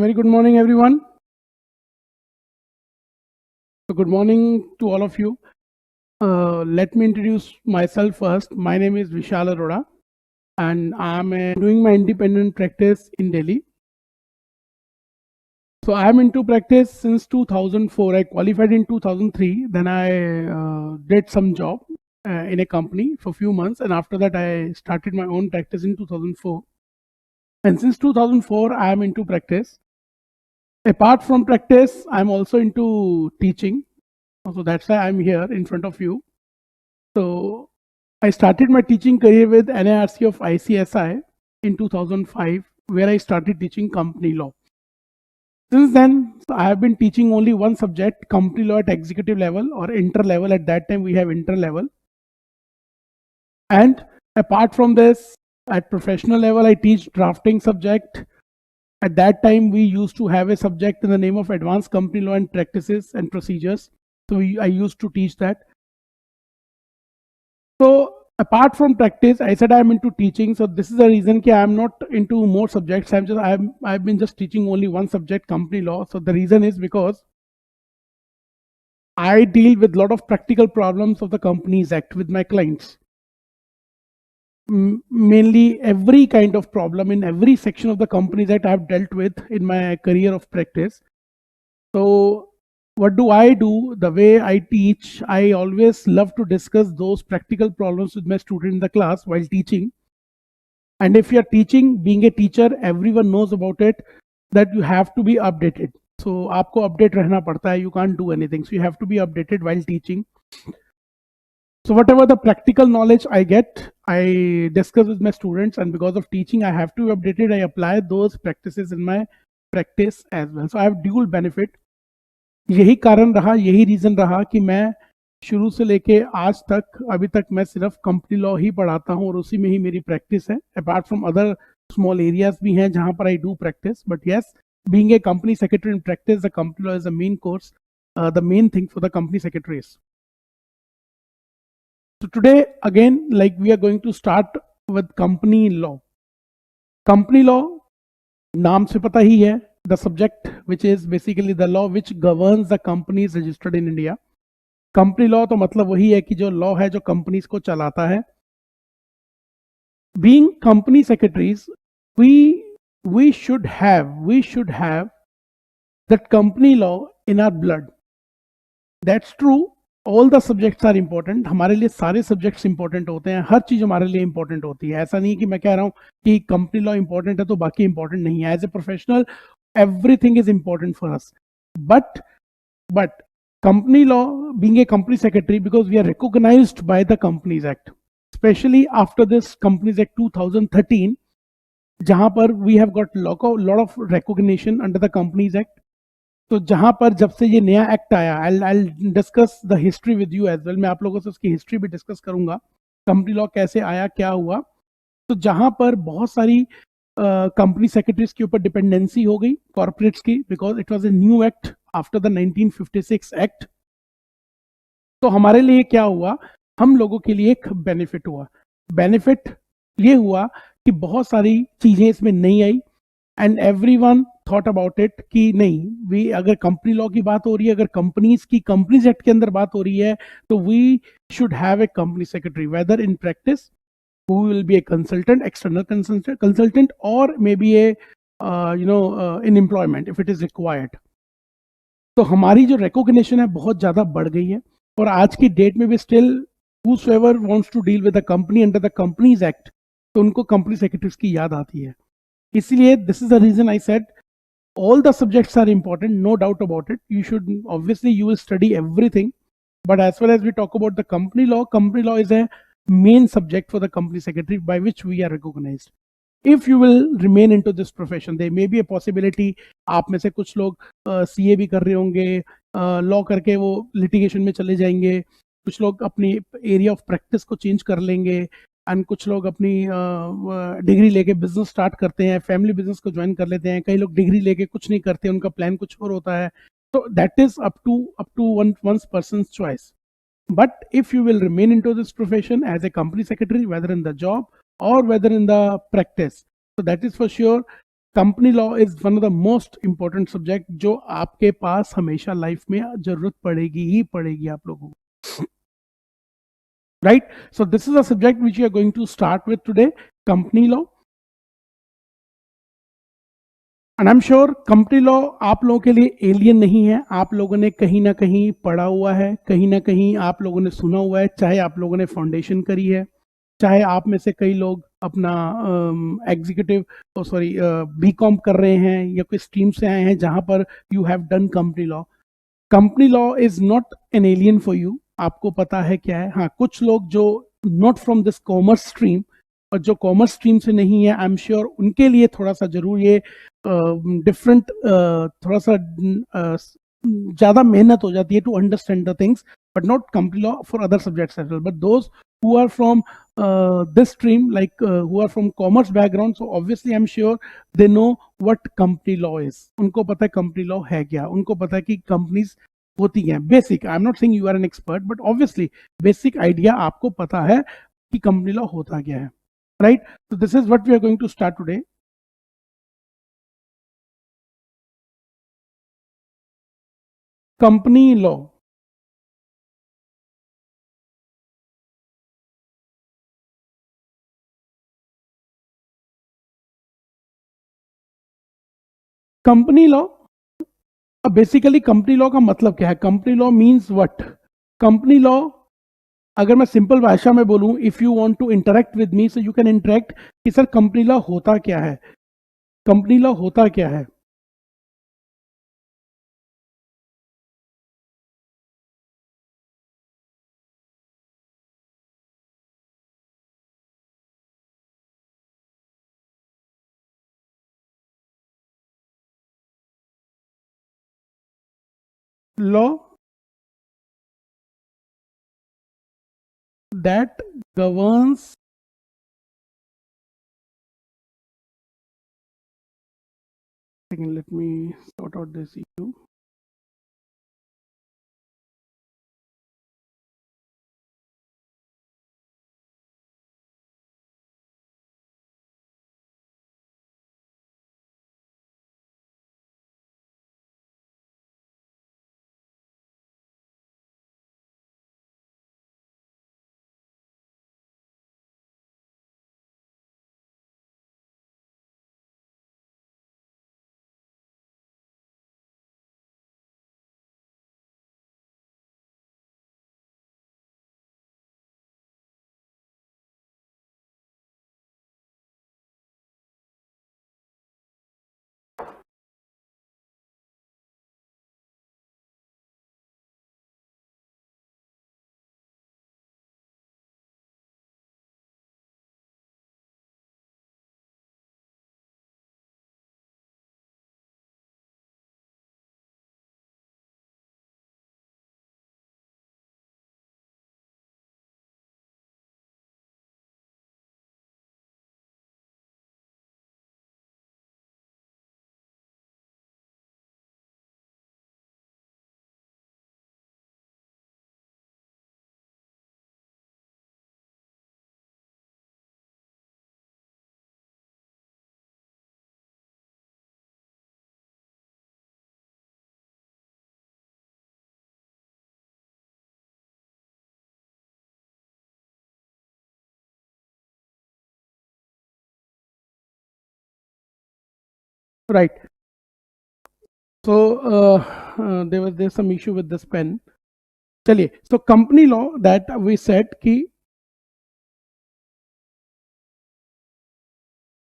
Very good morning, everyone. So good morning to all of you. Let me introduce myself first. My name is Vishal Arora, and I'm doing my independent practice in Delhi. So I'm into practice since 2004. I qualified in 2003. Then I did some job in a company for a few months, and after that I started my own practice in 2004. And since 2004, I am into practice. Apart from practice, I'm also into teaching. So that's why I'm here in front of you. So I started my teaching career with NIRC of ICSI in 2005, where I started teaching company law. Since then, I have been teaching only one subject, company law at executive level or inter level. At that time, we have inter level. And apart from this, at professional level, I teach drafting subject. At that time, we used to have a subject in the name of advanced company law and practices and procedures. So I used to teach that. So apart from practice, I said I'm into teaching. So this is the reason that I'm not into more subjects. I've been just teaching only one subject, company law. So the reason is because I deal with a lot of practical problems of the Companies Act with my clients. Mainly every kind of problem in every section of the Companies Act I've dealt with in my career of practice. So what do? The way I teach, I always love to discuss those practical problems with my student in the class while teaching. And if you're teaching, being a teacher, everyone knows about it, that you have to be updated. So आपको update रहना पड़ता है, you can't do anything. So you have to be updated while teaching. So whatever the practical knowledge I get, I discuss with my students, and because of teaching, I have to be updated. I apply those practices in my practice as well. So I have dual benefit. यही कारण रहा, यही reason रहा कि मैं शुरू से लेके आज तक अभी तक मैं सिर्फ कंपनी लॉ ही पढ़ाता हूँ और उसी में ही मेरी प्रैक्टिस है. Apart from other small areas भी हैं जहां पर I do practice, but yes, being a company secretary in practice, the company law is the main course, the main thing for the company secretaries. So today again, like, we are going to start with company law. Company law, नाम से पता ही है, the subject which is basically the law which governs the companies registered in India. Company law तो मतलब वही है कि जो लॉ है जो कंपनीज को चलाता है. Being company secretaries, we should have that company law in our blood. That's true. All the subjects are important. हमारे लिए सारे सब्जेक्ट्स इंपॉर्टेंट होते हैं, हर चीज हमारे लिए इंपॉर्टेंट होती है. ऐसा नहीं कि मैं कह रहा हूँ कि कंपनी लॉ इंपॉर्टेंट है तो बाकी इंपॉर्टेंट नहीं है. As a professional, everything is important for us. But company law, being a company secretary, because we are recognized by the Companies Act, especially after this Companies Act 2013, जहां पर we have got lot of recognition under the Companies Act. तो जहां पर जब से ये नया act आया, I'll discuss the history with you as well. मैं आप लोगों से उसकी हिस्ट्री भी डिस्कस करूंगा, कंपनी लॉ कैसे आया, क्या हुआ. तो जहां पर बहुत सारी कंपनी सेक्रेटरीज के ऊपर डिपेंडेंसी हो गई कॉर्पोरेट्स की, because it was a new act after the 1956 act. तो हमारे लिए क्या हुआ, हम लोगों के लिए एक बेनिफिट हुआ. बेनिफिट ये हुआ कि बहुत सारी चीजें इसमें नहीं आई, and everyone thought about it कि नहीं, वी अगर कंपनी लॉ की बात हो रही है, अगर कंपनीज एक्ट के अंदर बात हो रही है, तो we should have a company secretary, whether in practice who will be a consultant, external consultant, or maybe a in employment if it is required. तो हमारी जो recognition है बहुत ज़्यादा बढ़ गई है, और आज की डेट में भी still whosoever wants to deal with the company under the Companies Act, तो उनको company secretaries की याद आती है. इसलिए this is the reason I said all the subjects are important, no doubt about it. You should, obviously you will study everything, but as far as we talk about the company law is a main subject for the company secretary by which we are recognized. If you will remain into this profession, there may be a possibility, आप में से कुछ लोग CA भी कर रहे होंगे, law करके वो लिटिगेशन में चले जाएंगे, कुछ लोग अपनी एरिया ऑफ प्रैक्टिस को चेंज कर लेंगे, एंड कुछ लोग अपनी डिग्री लेके बिजनेस स्टार्ट करते हैं, फैमिली बिजनेस को ज्वाइन कर लेते हैं. कई लोग डिग्री लेके कुछ नहीं करते, उनका प्लान कुछ और होता है. तो that is up to one's person's choice. But if you will remain into this profession as a company secretary, whether in the job or whether in the practice, so that is for sure, company law is one of the most important subject जो आपके पास हमेशा life में जरूरत पड़ेगी ही पड़ेगी आप लोगों को, right? So this is a subject which you are going to start with today, company law. And I am sure company law आप लोगों के लिए एलियन नहीं है, आप लोगों ने कहीं ना कहीं पढ़ा हुआ है, कहीं ना कहीं आप लोगों ने सुना हुआ है, चाहे आप लोगों ने फाउंडेशन करी है, चाहे आप में से कई लोग अपना एग्जीक्यूटिव सॉरी बीकॉम कर रहे हैं या कोई स्ट्रीम से आए हैं जहां पर you have done company law. Company law is not an alien for you, आपको पता है क्या है। हाँ, कुछ लोग जो not from this commerce stream और जो कॉमर्स स्ट्रीम से नहीं है, आई एम श्योर उनके लिए थोड़ा सा जरूर ये डिफरेंट थोड़ा सा ज्यादा मेहनत हो जाती है to understand the things, but not company law for other subjects as well. But those who are from this stream, like who are from commerce background, so obviously I'm sure they know what company law is. उनको पता है company law है क्या, उनको पता है कि companies होती हैं। Basic, I am not saying you are an expert, but obviously basic idea आपको पता है कि कंपनी लॉ होता क्या है, राइट? तो this is what we are going to start today. Company law, company law basically company law का मतलब क्या है? Company law means what? Company law, अगर मैं सिंपल भाषा में बोलूं, if you want to interact with me so you can interact, कि सर कंपनी लॉ होता क्या है, कंपनी लॉ होता क्या है? Law that governs, let me sort out this issue. Right. So there's some issue with this pen. चलिए, so company law that we said कि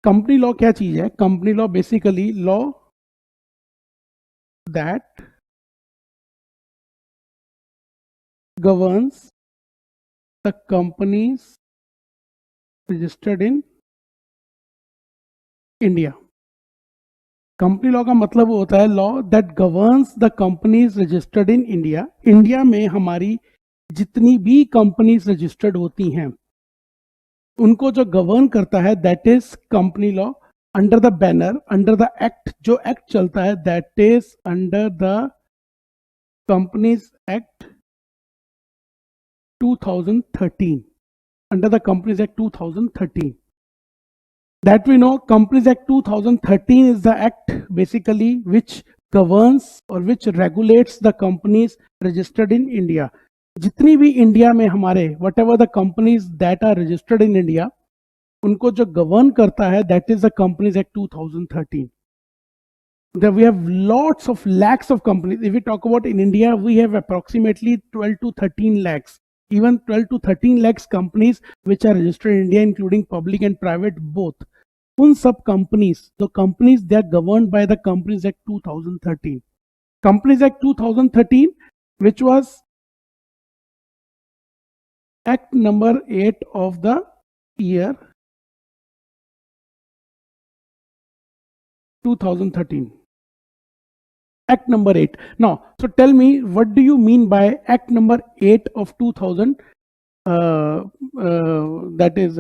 company law क्या चीज है? Company law basically law that governs the companies registered in India. Company law का मतलब होता है law that governs the companies registered in India. India में हमारी जितनी भी कंपनीज रजिस्टर्ड होती हैं उनको जो गवर्न करता है that is company law, under the banner, under the act, जो एक्ट चलता है that is under the companies act 2013, under the companies act 2013। That we know, Companies Act 2013 is the act basically which governs or which regulates the companies registered in India. जितनी भी India में हमारे whatever the companies that are registered in India, उनको जो govern करता है, that is the Companies Act 2013. There we have lots of lakhs of companies. If we talk about in India, we have approximately 12 to 13 lakhs, even 12 to 13 lakhs companies which are registered in India, including public and private both. उन सब companies, the companies they are governed by the Companies Act 2013. Companies Act 2013, which was Act number 8 of the year 2013. Act number 8. Now, so tell me, what do you mean by Act number 8 of 2000? That is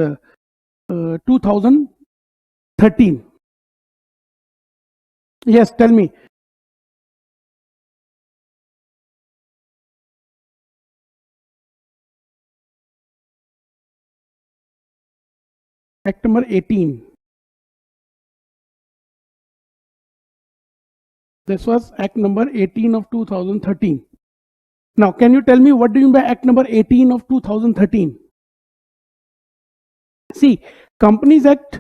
2013. Yes, tell me. Act number 18. This was Act number 18 of 2013. Now, can you tell me what do you mean by Act number 18 of 2013? See, Companies Act,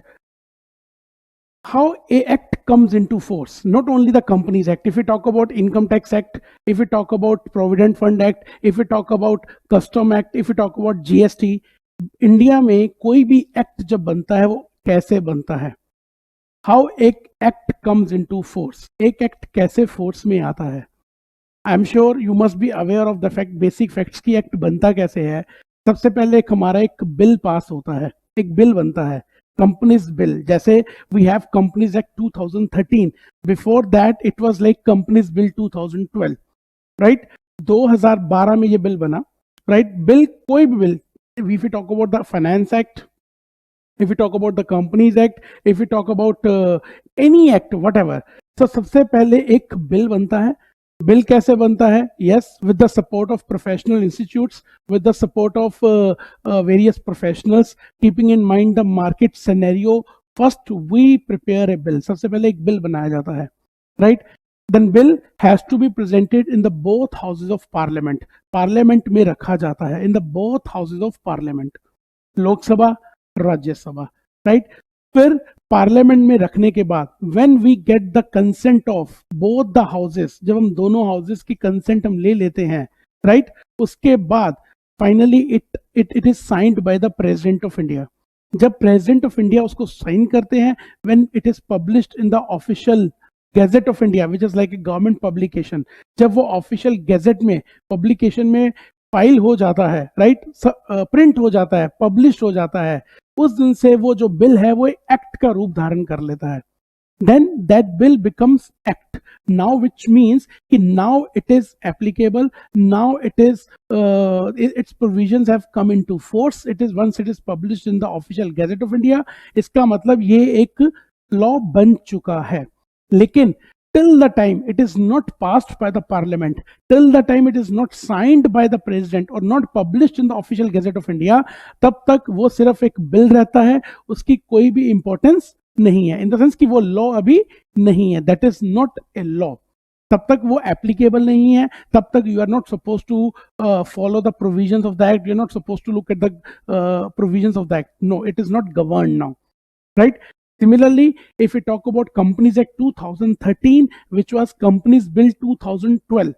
how a act comes into force, not only the Companies Act. If we talk about Income Tax Act, if we talk about Provident Fund Act, if we talk about Custom Act, if we talk about GST, India में कोई भी act जब बनता है वो कैसे बनता है, हाउ एक एक्ट कम्स इनटू फोर्स, एक एक्ट कैसे फोर्स में आता है. आई am sure you must be aware of the fact, basic facts की एक्ट बनता कैसे है. सबसे पहले एक हमारा एक बिल पास होता है, एक बिल बनता है, कंपनीज बिल. जैसे we have companies act 2013, before that it was like companies bill 2012, right. 2012 में ये बिल बना, राइट. बिल, कोई भी bill, if we talk about the Finance Act, if we talk about the Companies Act, if we talk about any act, whatever. So सबसे पहले एक bill बनता है. बिल कैसे बनता है? Yes, with the support of professional institutes, with the support of various professionals, keeping in mind the market scenario. First we prepare a bill. सबसे पहले एक बिल बनाया जाता है, right? Then bill has to be presented in the both houses of parliament. Parliament में रखा जाता है, in the both houses of parliament, Lok Sabha, Rajya Sabha, right? फिर पार्लियामेंट में रखने के बाद when we get the consent of both the houses, जब हम दोनों हाउसेस की कंसेंट हम ले लेते हैं, right? उसके बाद finally it is signed by the President of India. जब President of India उसको साइन करते हैं, when it is published in the official gadget of India, which is like a government publication. जब वो ऑफिशियल गैजेट में, publication में file हो जाता है, राइट, प्रिंट हो जाता है, पब्लिश हो जाता है, उस दिन से वो जो बिल है वो एक्ट का रूप धारण कर लेता है. Then that bill becomes act now, which means कि now it is applicable, now it is its provisions have come into force. It is once it is published in the official gazette of India, इसका मतलब ये एक law बन चुका है. लेकिन till the time it is not passed by the parliament, till the time it is not signed by the president or not published in the official gazette of India, तब तक वो सिर्फ एक बिल रहता है, उसकी कोई भी इंपॉर्टेंस नहीं है, इन द सेंस कि वो लॉ अभी नहीं है. That is not a law. तब तक वो एप्लीकेबल नहीं है, तब तक you are not suppose to follow the provisions of the act, you are not suppose to look at the provisions of the act. No, it is not govern now, right. Similarly, if we talk about Companies Act 2013, which was Companies Bill 2012,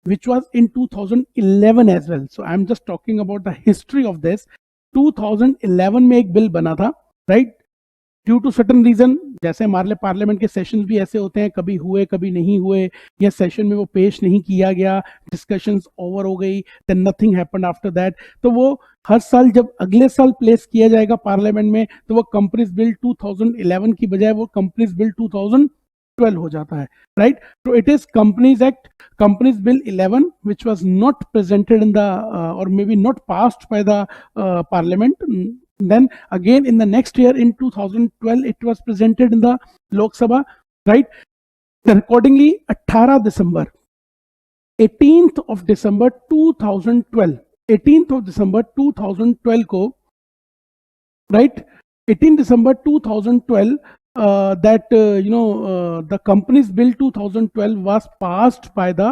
which was in 2011 as well. So I'm just talking about the history of this. 2011 में एक bill बना था, right? Due to certain reason, जैसे हमारे parliament के sessions भी ऐसे होते हैं, कभी हुए कभी नहीं हुए, या सेशन में वो पेश नहीं किया गया, डिस्कशंस ओवर हो गई, then nothing happened after that. तो वो हर साल जब अगले साल प्लेस किया जाएगा पार्लियामेंट में, तो वो कंपनीज बिल 2011 की बजाय वो कंपनीज बिल 2012 हो जाता है, राइट. तो it is companies act, companies bill 11 which was not presented in the or maybe not passed by the parliament. Then again in the next year in 2012 it was presented in the Lok Sabha, right. Then accordingly 18 December 18th of December 2012 18th of December 2012 को, right, 18 December 2012, the Companies Bill 2012 was passed by the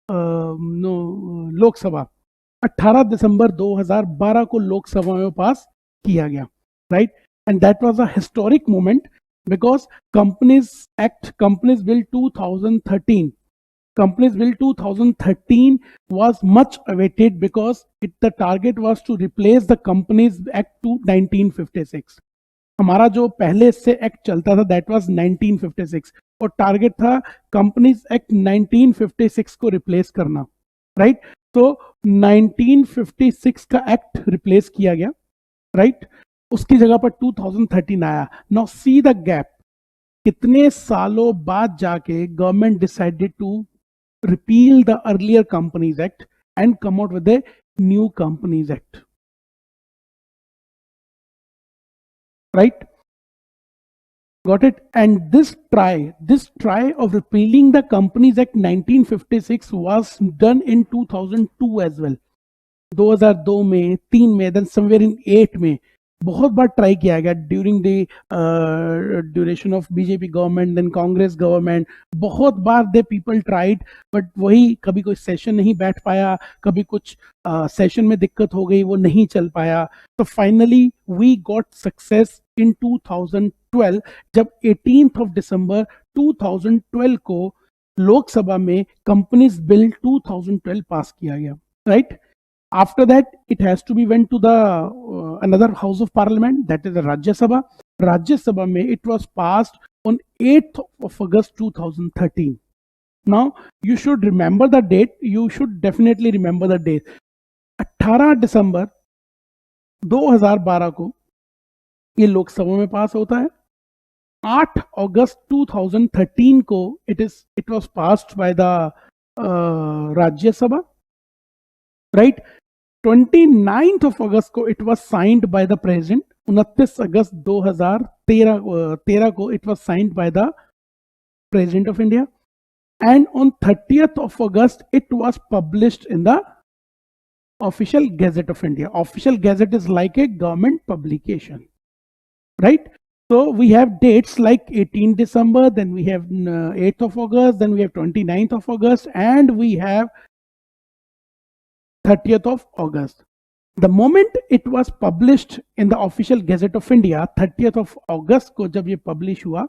Lok Sabha. 18 दिसंबर 2012 को लोकसभा में पास किया गया, right? And that was a historic moment because companies bill 2013 Companies Bill 2013 was much awaited because the target was to replace the Companies Act to 1956. हमारा जो पहले इससे act चलता था दैट वाज 1956 और टारगेट था कंपनीज एक्ट 1956 को replace करना, राइट? तो 1956 का एक्ट रिप्लेस किया गया, राइट? उसकी जगह पर 2013 आया. नाउ सी द गैप, कितने सालों बाद जाके government decided to repeal the earlier Companies Act and come out with a new Companies Act, right? Got it? And this try of repealing the Companies Act 1956 was done in 2002 as well. 2002 में, 3 में, then somewhere in 8 में बहुत बार try किया गया during the duration of BJP government, then Congress government. बहुत बार they people tried, but वही कभी कोई सेशन नहीं बैठ पाया, कभी कुछ सेशन में दिक्कत हो गई, वो नहीं चल पाया. तो finally we got success in 2012 जब 18th of December 2012 को लोकसभा में कंपनीज बिल 2012 पास किया गया, right? After that, it has to be went to the another house of parliament, that is the Rajya Sabha. Rajya Sabha mein it was passed on 8th of August 2013. Now you should remember the date. You should definitely remember the date. 18 दिसंबर 2012 को ये लोकसभा में पास होता है. 8 अगस्त 2013 को it was passed by the Rajya Sabha, right? 29th of August को it was signed by the president. 29 अगस्त 2013 को it was signed by the president of India, and on 30th of August it was published in the official gazette of India. Official gazette is like a government publication, right? So we have dates like 18 December, then we have 8th of August, then we have 29th of August, and we have 30th of August. The moment it was published in the official gazette of India, 30th of August को जब ये publish हुआ,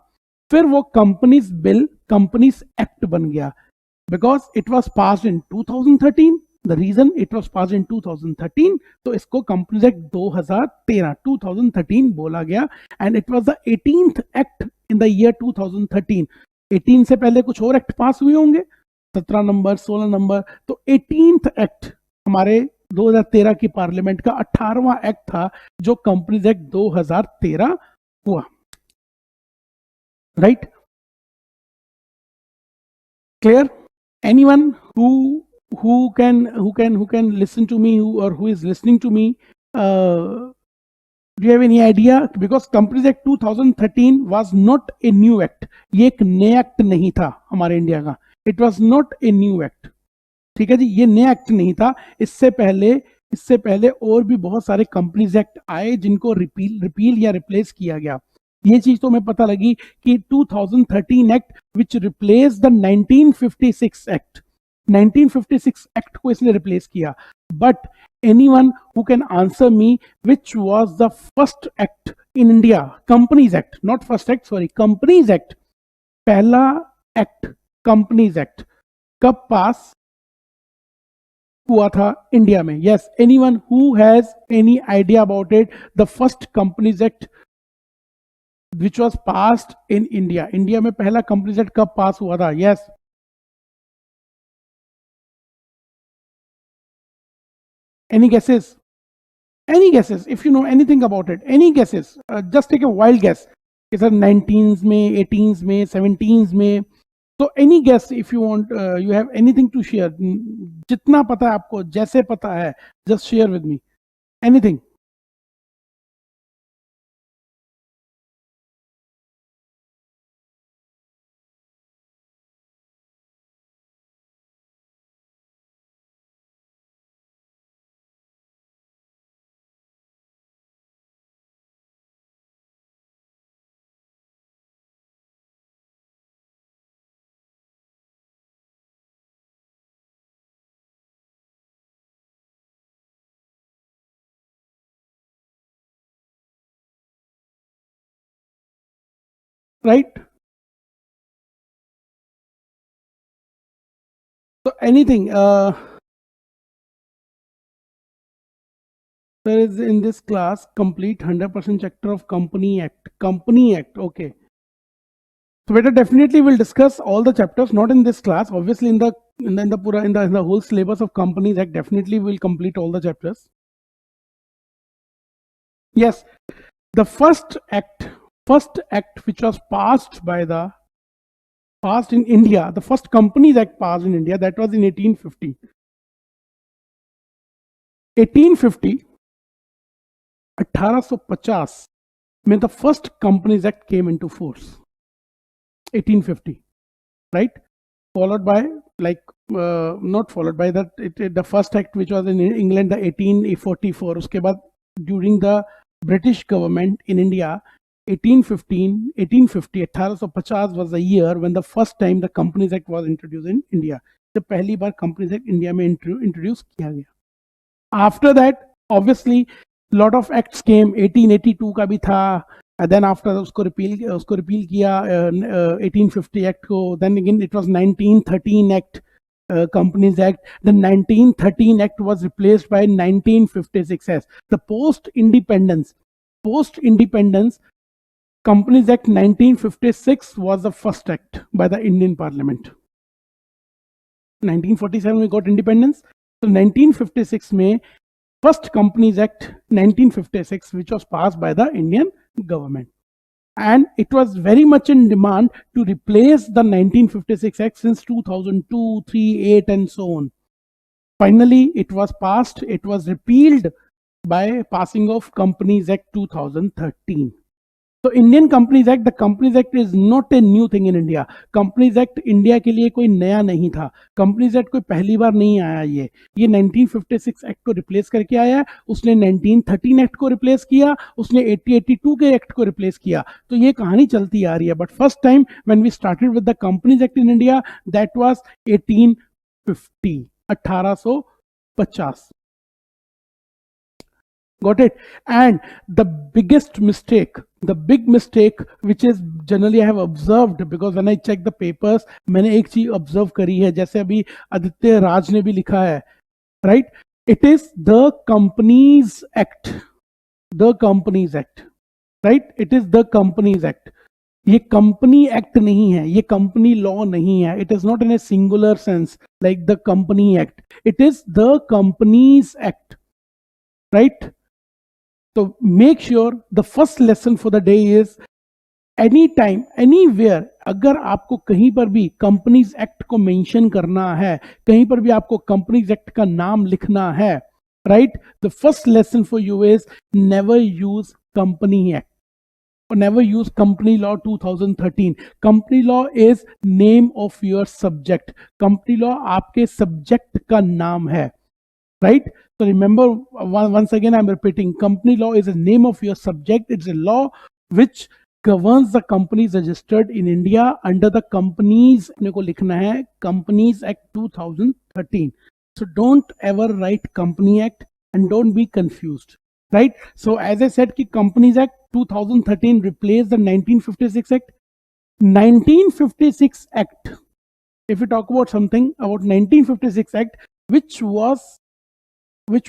फिर वो companies bill companies act बन गया, because it was passed in 2013. The reason it was passed in 2013, तो इसको कंपनीज एक्ट 2013 बोला गया, and it was the 18th act in the year 2013. 18 से पहले कुछ और एक्ट पास हुए होंगे, 17 नंबर, 16 नंबर, तो 18th एक्ट हमारे 2013 की पार्लियामेंट का 18वां एक्ट था जो कंपनीज एक्ट 2013 हुआ, right? Clear? Anyone who can listen to me, or who is listening to me, do you have any idea? Because Companies Act 2013 was not a new act. ये एक नया act नहीं था हमारे India का. It was not a new act. ठीक है जी, ये नया एक्ट नहीं था. इससे पहले और भी बहुत सारे कंपनीज एक्ट आए जिनको रिपील या रिप्लेस किया गया. ये चीज तो हमें पता लगी कि 2013 act which replace the 1956 act, 1956 act को इसने रिप्लेस किया. But anyone who can answer me which was the first act in India? Companies act, not first act, sorry, companies act. पहला एक्ट कंपनीज एक्ट कब पास हुआ था India में? Yes, anyone who has any idea about it? The first companies act which was passed in India. India में पहला companies act कब पास हुआ था? Yes, any guesses? Any guesses? If you know anything about it, any guesses? Just take a wild guess. कि sir 19s में, 18s में, 17s में. So any guess if you want, you have anything to share? जितना पता है आपको, जैसे पता है, just share with me. Anything. right? So anything there is in this class complete 100% chapter of Company Act. Okay, so better definitely we'll discuss all the chapters, not in this class, obviously in the whole syllabus of Companies Act. Definitely we'll complete all the chapters. Yes, the first act which was passed in India, the first Companies Act passed in India, that was in 1850. 1850, 1850 when the first Companies Act came into force. 1850, right? Followed by, like, not followed by that, the first act which was in England, the 1844. Uske baad, during the British government in India, 1850, 1850 was the year when the first time the Companies Act was introduced in India. जब पहली बार Companies Act India में introduce किया गया. After that, obviously, lot of acts came. 1882 का भी था. And then after उसको repeal किया 1850 Act को. Then again it was 1913 Act, Companies Act. The 1913 Act was replaced by 1956 as the post-independence Companies Act 1956 was the first act by the Indian Parliament. 1947 we got independence. So 1956 में first Companies Act 1956 which was passed by the Indian government, and it was very much in demand to replace the 1956 Act since 2002, 3, 8 and so on. Finally it was passed. It was repealed by passing of Companies Act 2013. तो Indian companies act, the companies act is not a new thing in India. Companies act India के लिए कोई नया नहीं था. Companies act कोई पहली बार नहीं आया. ये 1956 एक्ट को रिप्लेस करके आया. उसने 1913 एक्ट को रिप्लेस किया. उसने 1882 के एक्ट को रिप्लेस किया. तो ये कहानी चलती आ रही है. But first time when we started with the companies act in India, that was 1850, 1850. Got it? And the big mistake which is generally I have observed, because when I check the papers, मैंने एक चीज observe करी है, जैसे अभी आदित्य राज ने भी लिखा है, right? It is the Companies Act, right? It is the Companies Act. ये कंपनी एक्ट नहीं है, ये कंपनी लॉ नहीं है. It is not in a singular sense like the company act. It is the companies act, right? So make sure the first lesson for the day is anytime, anywhere, अगर आपको कहीं पर भी companies act को mention करना है, कहीं पर भी आपको कंपनीज एक्ट का नाम लिखना है, right? The first lesson for you is never use company act or never use company law 2013. company law is name of your subject. company law आपके सब्जेक्ट का नाम है, right? So remember, once again I'm repeating, company law is the name of your subject. It's a law which governs the companies registered in India under the companies, अपने को लिखना है Companies Act 2013. So don't ever write Company Act and don't be confused, right? So as I said कि Companies Act 2013 replaced the 1956 Act. 1956 Act, if we talk about something about 1956 Act, which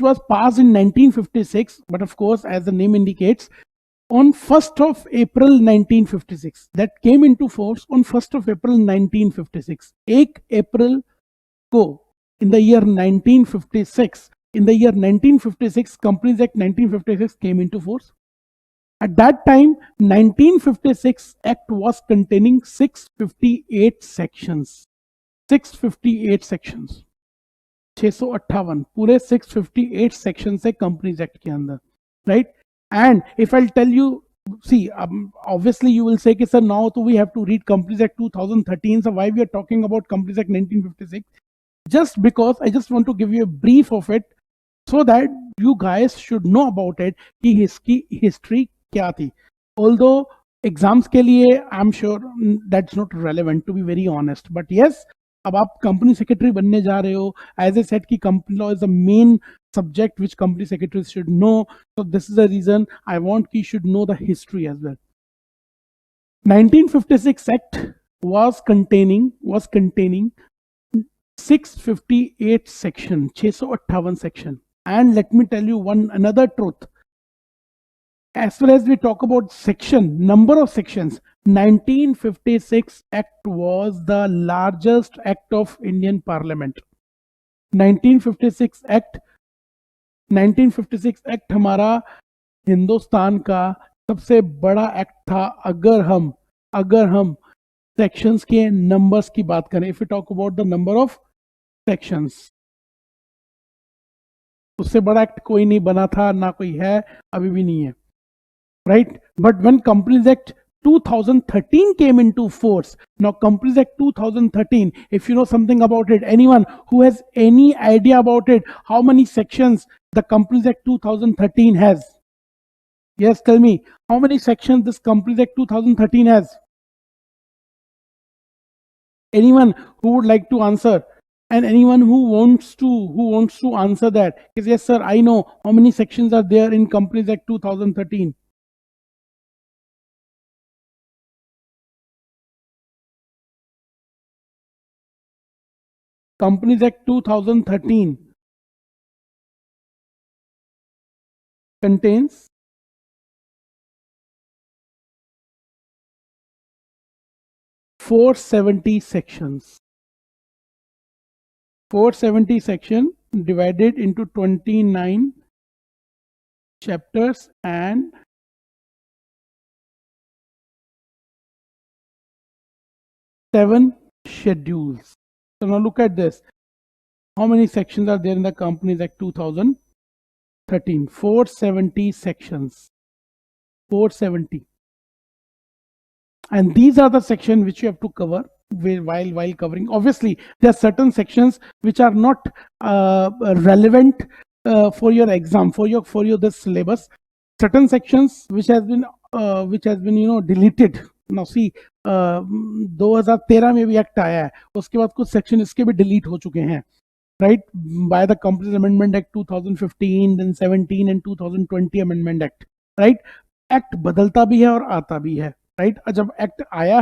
was passed in 1956, but of course, as the name indicates, on 1st of April 1956. That came into force on 1st of April 1956. 1 April को in the year 1956, Companies Act 1956 came into force. At that time, 1956 Act was containing 658 sections. 658 sections. 658 पूरे 658 section है companies act के अंदर, right? And if I tell you, see, obviously you will say कि sir now तो we have to read Companies Act 2013, so why we are talking about Companies Act 1956? Just because I just want to give you a brief of it so that you guys should know about it कि इसकी history क्या थी. Although exams के लिए I am sure that's not relevant, to be very honest, but yes, अब आप company secretary बनने जा रहे हो. एज ए सेट की company law is the main subject which company secretaries should know. So this is the reason I want you should know the history as well. 1956 Act was containing 658 section, 658 section. And let me tell you another truth. As far as we talk about number of sections, 1956 Act was the largest act of Indian Parliament. 1956 Act हमारा हिंदुस्तान का सबसे बड़ा act था अगर हम sections के numbers की बात करें. If you talk about the number of sections, उससे बड़ा एक्ट कोई नहीं बना था, ना कोई है, अभी भी नहीं है, right? But when Companies Act 2013 came into force, now Companies Act 2013, if you know something about it, anyone who has any idea about it, how many sections the Companies Act 2013 has? Yes, tell me, how many sections this Companies Act 2013 has? Anyone who would like to answer? And anyone who wants to answer that, because yes sir, I know how many sections are there in Companies Act 2013. Companies Act 2013 contains 470 sections. 470 section divided into 29 chapters and 7 schedules. So now look at this. How many sections are there in the Companies Act 2013? 470 sections. 470. And these are the sections which you have to cover while covering. Obviously, there are certain sections which are not relevant for your exam, for your this syllabus. Certain sections which has been deleted. Now see, 2013 में भी act आया है, उसके बाद कुछ section इसके भी delete हो चुके हैं, right, by the Companies Amendment Act 2015, then 17 and 2020 Amendment Act, right? Act बदलता भी है और आता भी है, राइट? जब एक्ट आया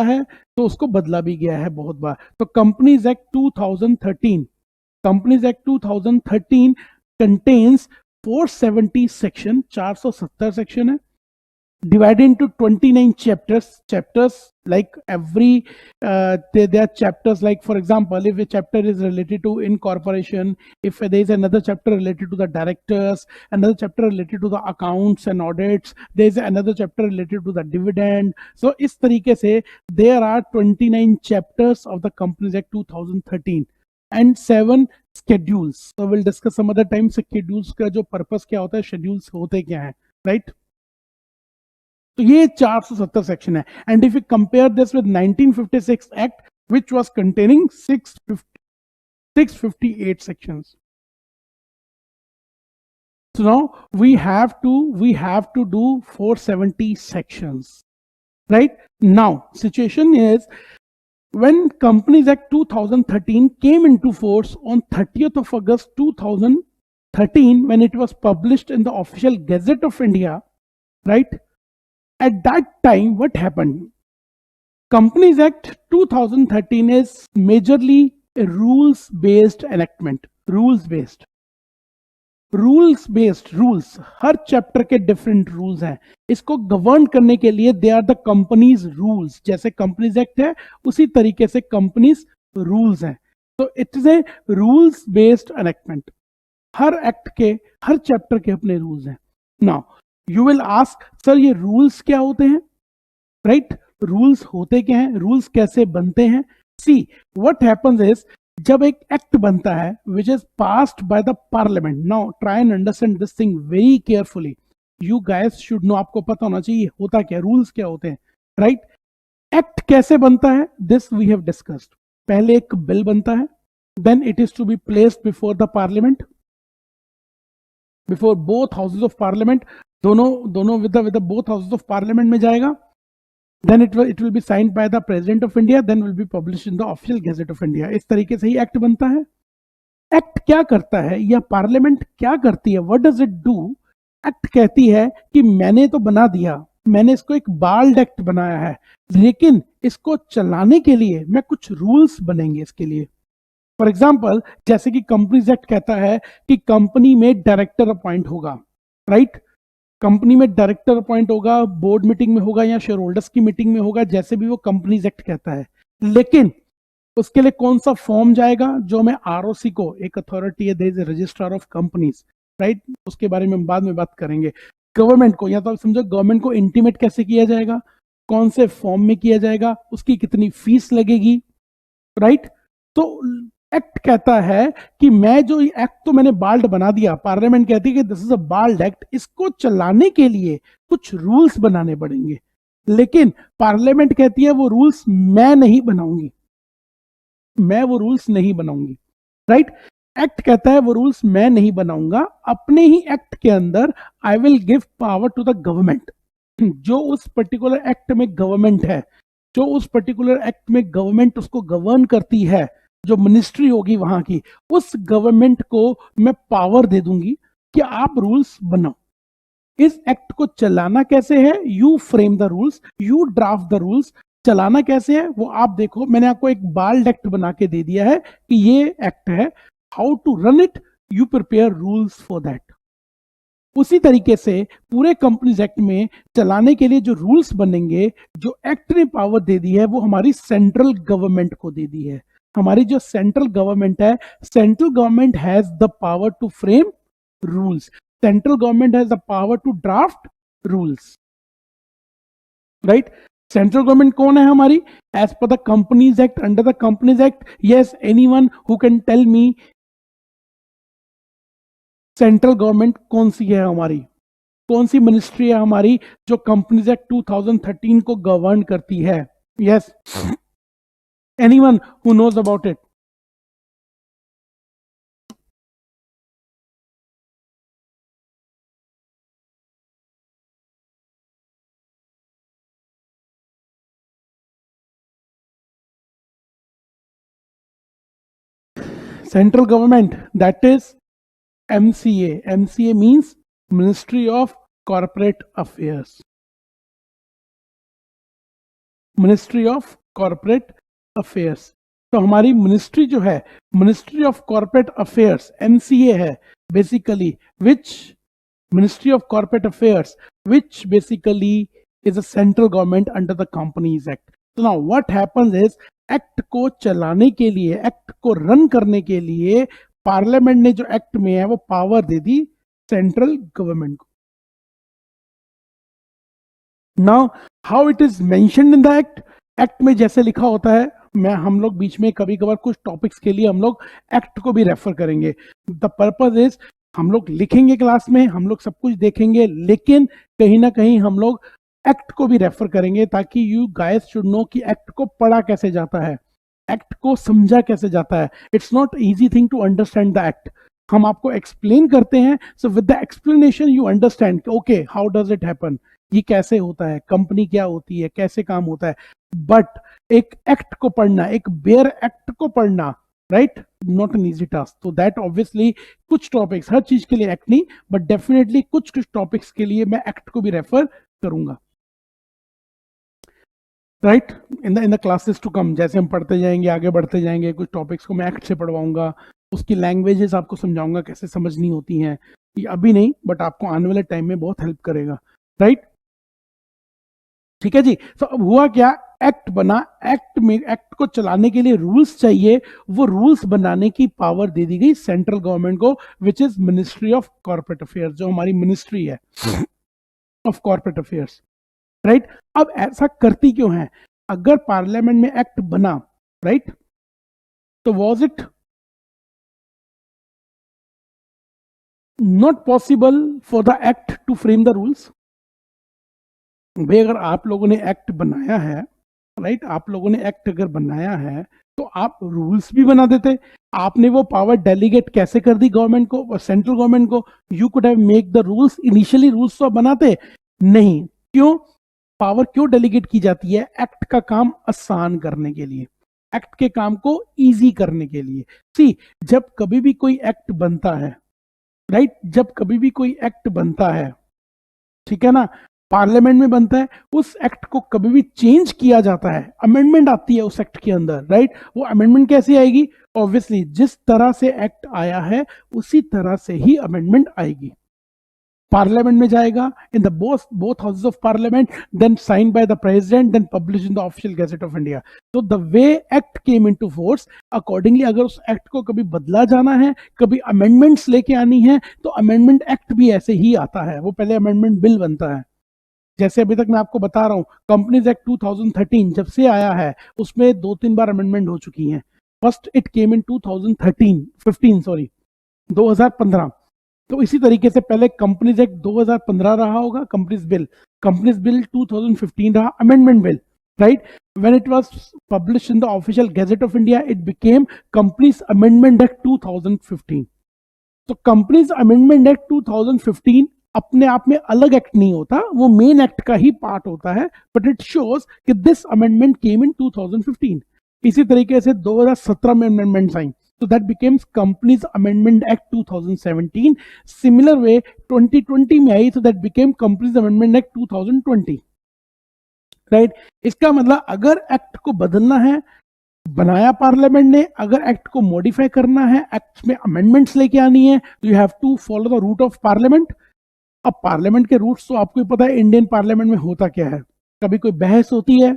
है तो उसको बदला भी गया है बहुत बार. तो companies act 2013 contains 470 section, 470 section है, divided into 29 chapters like every there are chapters, like for example, if a chapter is related to incorporation, if there is another chapter related to the directors, another chapter related to the accounts and audits, there is another chapter related to the dividend. So is tarike se there are 29 chapters of the Companies Act 2013 and 7 schedules. So we'll discuss some other time schedules का जो purpose क्या होता है, schedules होते क्या हैं, right? तो ये 470 सेक्शन है. And if you compare this with 1956 act which was containing 658 sections. So now we have to do 470 sections, right? Now situation is, when Companies Act 2013 came into force on 30th of August 2013, when it was published in the official Gazette of India, right? At that time, what happened? Companies Act 2013 is majorly a rules-based enactment. Rules, हर chapter के different rules हैं. इसको govern करने के लिए they are the companies rules. जैसे companies act है उसी तरीके से कंपनीज रूल्स हैं. तो it is a rules based enactment. हर एक्ट के, हर चैप्टर के अपने रूल्स हैं. Now you will ask, sir ये रूल्स क्या होते हैं, राइट? रूल्स होते क्या हैं, रूल्स कैसे बनते हैं? सी व्हाट हैपेंस इज, जब एक एक्ट बनता है which is passed by the parliament. Now try and understand this thing very carefully. You guys should know, आपको पता होना चाहिए होता क्या, रूल्स क्या होते हैं, राइट? एक्ट कैसे बनता है, दिस वी हैव डिस्कस्ड. पहले एक बिल बनता है, then it is to be placed before the parliament, before both houses of parliament. दोनों with both houses of parliament में जाएगा. Then it will be signed by the President of India, then will be published in the Official Gazette of India. इस तरीके से ही act बनता है. Act क्या करता है या पार्लियामेंट क्या करती है, what does it do? Act कहती है कि मैंने तो बना दिया, मैंने इसको एक बाल्ड एक्ट बनाया है, लेकिन इसको चलाने के लिए मैं कुछ रूल्स बनेंगे इसके लिए। फॉर एग्जाम्पल, जैसे कि कंपनीज एक्ट कहता है कि कंपनी में डायरेक्टर अपॉइंट होगा, राइट? कंपनी में डायरेक्टर अपॉइंट होगा, बोर्ड मीटिंग में होगा या शेयर होल्डर्स की मीटिंग में होगा, जैसे भी वो कंपनीज एक्ट कहता है। लेकिन उसके लिए कौन सा फॉर्म जाएगा? जो मैं आरओसी को, एक अथॉरिटी है, there is a registrar of companies, right? उसके बारे में बाद में बात करेंगे। गवर्नमेंट को, या तो आप समझो गवर्नमेंट को इंटीमेट कैसे किया जाएगा, कौन से फॉर्म में किया जाएगा, उसकी कितनी फीस लगेगी, राइट? तो एक्ट कहता है कि मैं जो एक्ट तो मैंने बाल्ड बना दिया, पार्लियामेंट कहती है कि this is a bald act, इसको चलाने के लिए कुछ रूल्स बनाने पड़ेंगे। लेकिन पार्लियामेंट कहती है वो रूल्स मैं नहीं बनाऊंगी, मैं वो रूल्स नहीं बनाऊंगी, राइट? एक्ट कहता है वो रूल्स मैं नहीं बनाऊंगा, अपने ही एक्ट के अंदर I will give power to the government. जो उस पर्टिकुलर एक्ट में गवर्नमेंट है, जो उस पर्टिकुलर एक्ट में गवर्नमेंट उसको गवर्न करती है, जो मिनिस्ट्री होगी वहां की, उस गवर्नमेंट को मैं पावर दे दूंगी कि आप रूल्स बनाओ। इस एक्ट को चलाना कैसे है? You frame the rules, you draft the rules. चलाना कैसे है वो आप देखो, मैंने आपको एक बाल्ड एक्ट बना के दे दिया है कि ये एक्ट है, how to run it, you prepare rules for that. उसी तरीके से पूरे कंपनीज एक्ट में चलाने के लिए जो रूल्स बनेंगे, जो एक्ट ने पावर दे दी है, वो हमारी सेंट्रल गवर्नमेंट को दे दी है। हमारी जो सेंट्रल गवर्नमेंट है, central government has the power to frame rules, central government has the power to draft rules, right? Central government कौन है हमारी? As per the companies act, under the companies act, yes, anyone who can tell me central government कौन सी है हमारी, कौन सी ministry है हमारी जो कंपनीज एक्ट 2013 को गवर्न करती है? Yes, anyone who knows about it? Central government, that is MCA. MCA means Ministry of Corporate Affairs. Ministry of corporate affairs. तो हमारी मिनिस्ट्री जो है, ministry of corporate affairs, MCA है basically, which ministry of corporate affairs, which basically is a central government under the companies act. तो now what happens is, act को चलाने के लिए, एक्ट को रन करने के लिए पार्लियामेंट ने जो एक्ट में है वो पावर दे दी सेंट्रल गवर्नमेंट को। Now how it is mentioned in the act, act में जैसे लिखा होता है, मैं हम लोग बीच में कभी कभार कुछ टॉपिक्स के लिए हम लोग एक्ट को भी रेफर करेंगे। द पर्पज इज, हम लोग लिखेंगे क्लास में, हम लोग सब कुछ देखेंगे, लेकिन कहीं ना कहीं हम लोग एक्ट को भी रेफर करेंगे ताकि यू गाइस शुड नो कि एक्ट को पढ़ा कैसे जाता है, एक्ट को समझा कैसे जाता है। It's not easy thing to understand the act. हम आपको एक्सप्लेन करते हैं, so with the explanation you understand okay how does it happen, ये कैसे होता है, कंपनी क्या होती है, कैसे काम होता है। बट एक एक्ट को पढ़ना, एक बेयर एक्ट को पढ़ना, right, not an easy task. तो दैट ऑब्वियसली कुछ टॉपिक्स, हर चीज के लिए एक्ट नहीं, बट डेफिनेटली कुछ कुछ टॉपिक्स के लिए मैं एक्ट को भी रेफर करूंगा, right, in the classes to come. जैसे हम पढ़ते जाएंगे, आगे बढ़ते जाएंगे, कुछ टॉपिक्स को मैं एक्ट से पढ़वाऊंगा, उसकी लैंग्वेजेस आपको समझाऊंगा कैसे समझनी होती हैं। ये अभी नहीं, बट आपको आने वाले टाइम में बहुत हेल्प करेगा, राइट? ठीक है जी। तो अब हुआ क्या, एक्ट बना, एक्ट में, एक्ट को चलाने के लिए रूल्स चाहिए, वो रूल्स बनाने की पावर दे दी गई सेंट्रल गवर्नमेंट को, which is ministry of corporate affairs, जो हमारी मिनिस्ट्री है ऑफ कॉर्पोरेट अफेयर्स, राइट? अब ऐसा करती क्यों है? अगर पार्लियामेंट में एक्ट बना, राइट, तो was it not possible for the act to frame the rules? भाई अगर आप लोगों ने एक्ट बनाया है, राइट, आप लोगों ने एक्ट अगर बनाया है तो आप रूल्स भी बना देते। आपने वो पावर डेलीगेट कैसे कर दी गवर्नमेंट को और सेंट्रल गवर्नमेंट को? You could have make the rules, initially rules तो बनाते नहीं। क्यों पावर क्यों डेलीगेट की जाती है? एक्ट का काम आसान करने के लिए, एक्ट के काम को इजी करने के लिए। सी, जब कभी भी कोई एक्ट बनता है, राइट, जब कभी भी कोई एक्ट बनता है, ठीक है ना, पार्लियामेंट में बनता है, उस एक्ट को कभी भी चेंज किया जाता है, अमेंडमेंट आती है उस एक्ट के अंदर, राइट। वो अमेंडमेंट कैसे आएगी? ऑब्वियसली जिस तरह से एक्ट आया है उसी तरह से ही अमेंडमेंट आएगी। पार्लियामेंट में जाएगा, in the both houses of parliament, then sign by the president, then publish in the official gazette of India. तो the way act came into force, accordingly अगर उस एक्ट को कभी बदला जाना है, कभी अमेंडमेंट्स लेके आनी है, तो अमेंडमेंट एक्ट भी ऐसे ही आता है, वो पहले अमेंडमेंट बिल बनता है। जैसे अभी तक मैं आपको बता रहा हूं, कंपनीज एक्ट 2013 जब से आया है उसमें 2-3 बार अमेंडमेंट हो चुकी हैं। फर्स्ट इट केम इन 2015। तो इसी तरीके से पहले कंपनीज एक्ट 2015 रहा होगा, कंपनीज बिल 2015 रहा, amendment bill, right. When it was publish in the official gazette of India, it became companies amendment act 2015। तो कंपनीज अमेंडमेंट एक्ट 2015 अपने आप में अलग एक्ट नहीं होता, वो मेन एक्ट का ही पार्ट होता है, बट इट शोज कि दिस अमेंडमेंट केम इन 2015। इसी तरीके से 2017 में amendments I, so that becomes Companies Amendment Act 2017. Similar way 2020 में आई, so that became Companies Amendment Act 2020, right. इसका मतलब अगर एक्ट को बदलना है, बनाया पार्लियामेंट ने, अगर एक्ट को मॉडिफाई करना है, एक्ट में अमेंडमेंट्स लेके आनी है, you have to follow the route of parliament. अब पार्लियामेंट के रूट्स तो आपको पता है इंडियन पार्लियामेंट में होता क्या है, कभी कोई बहस होती है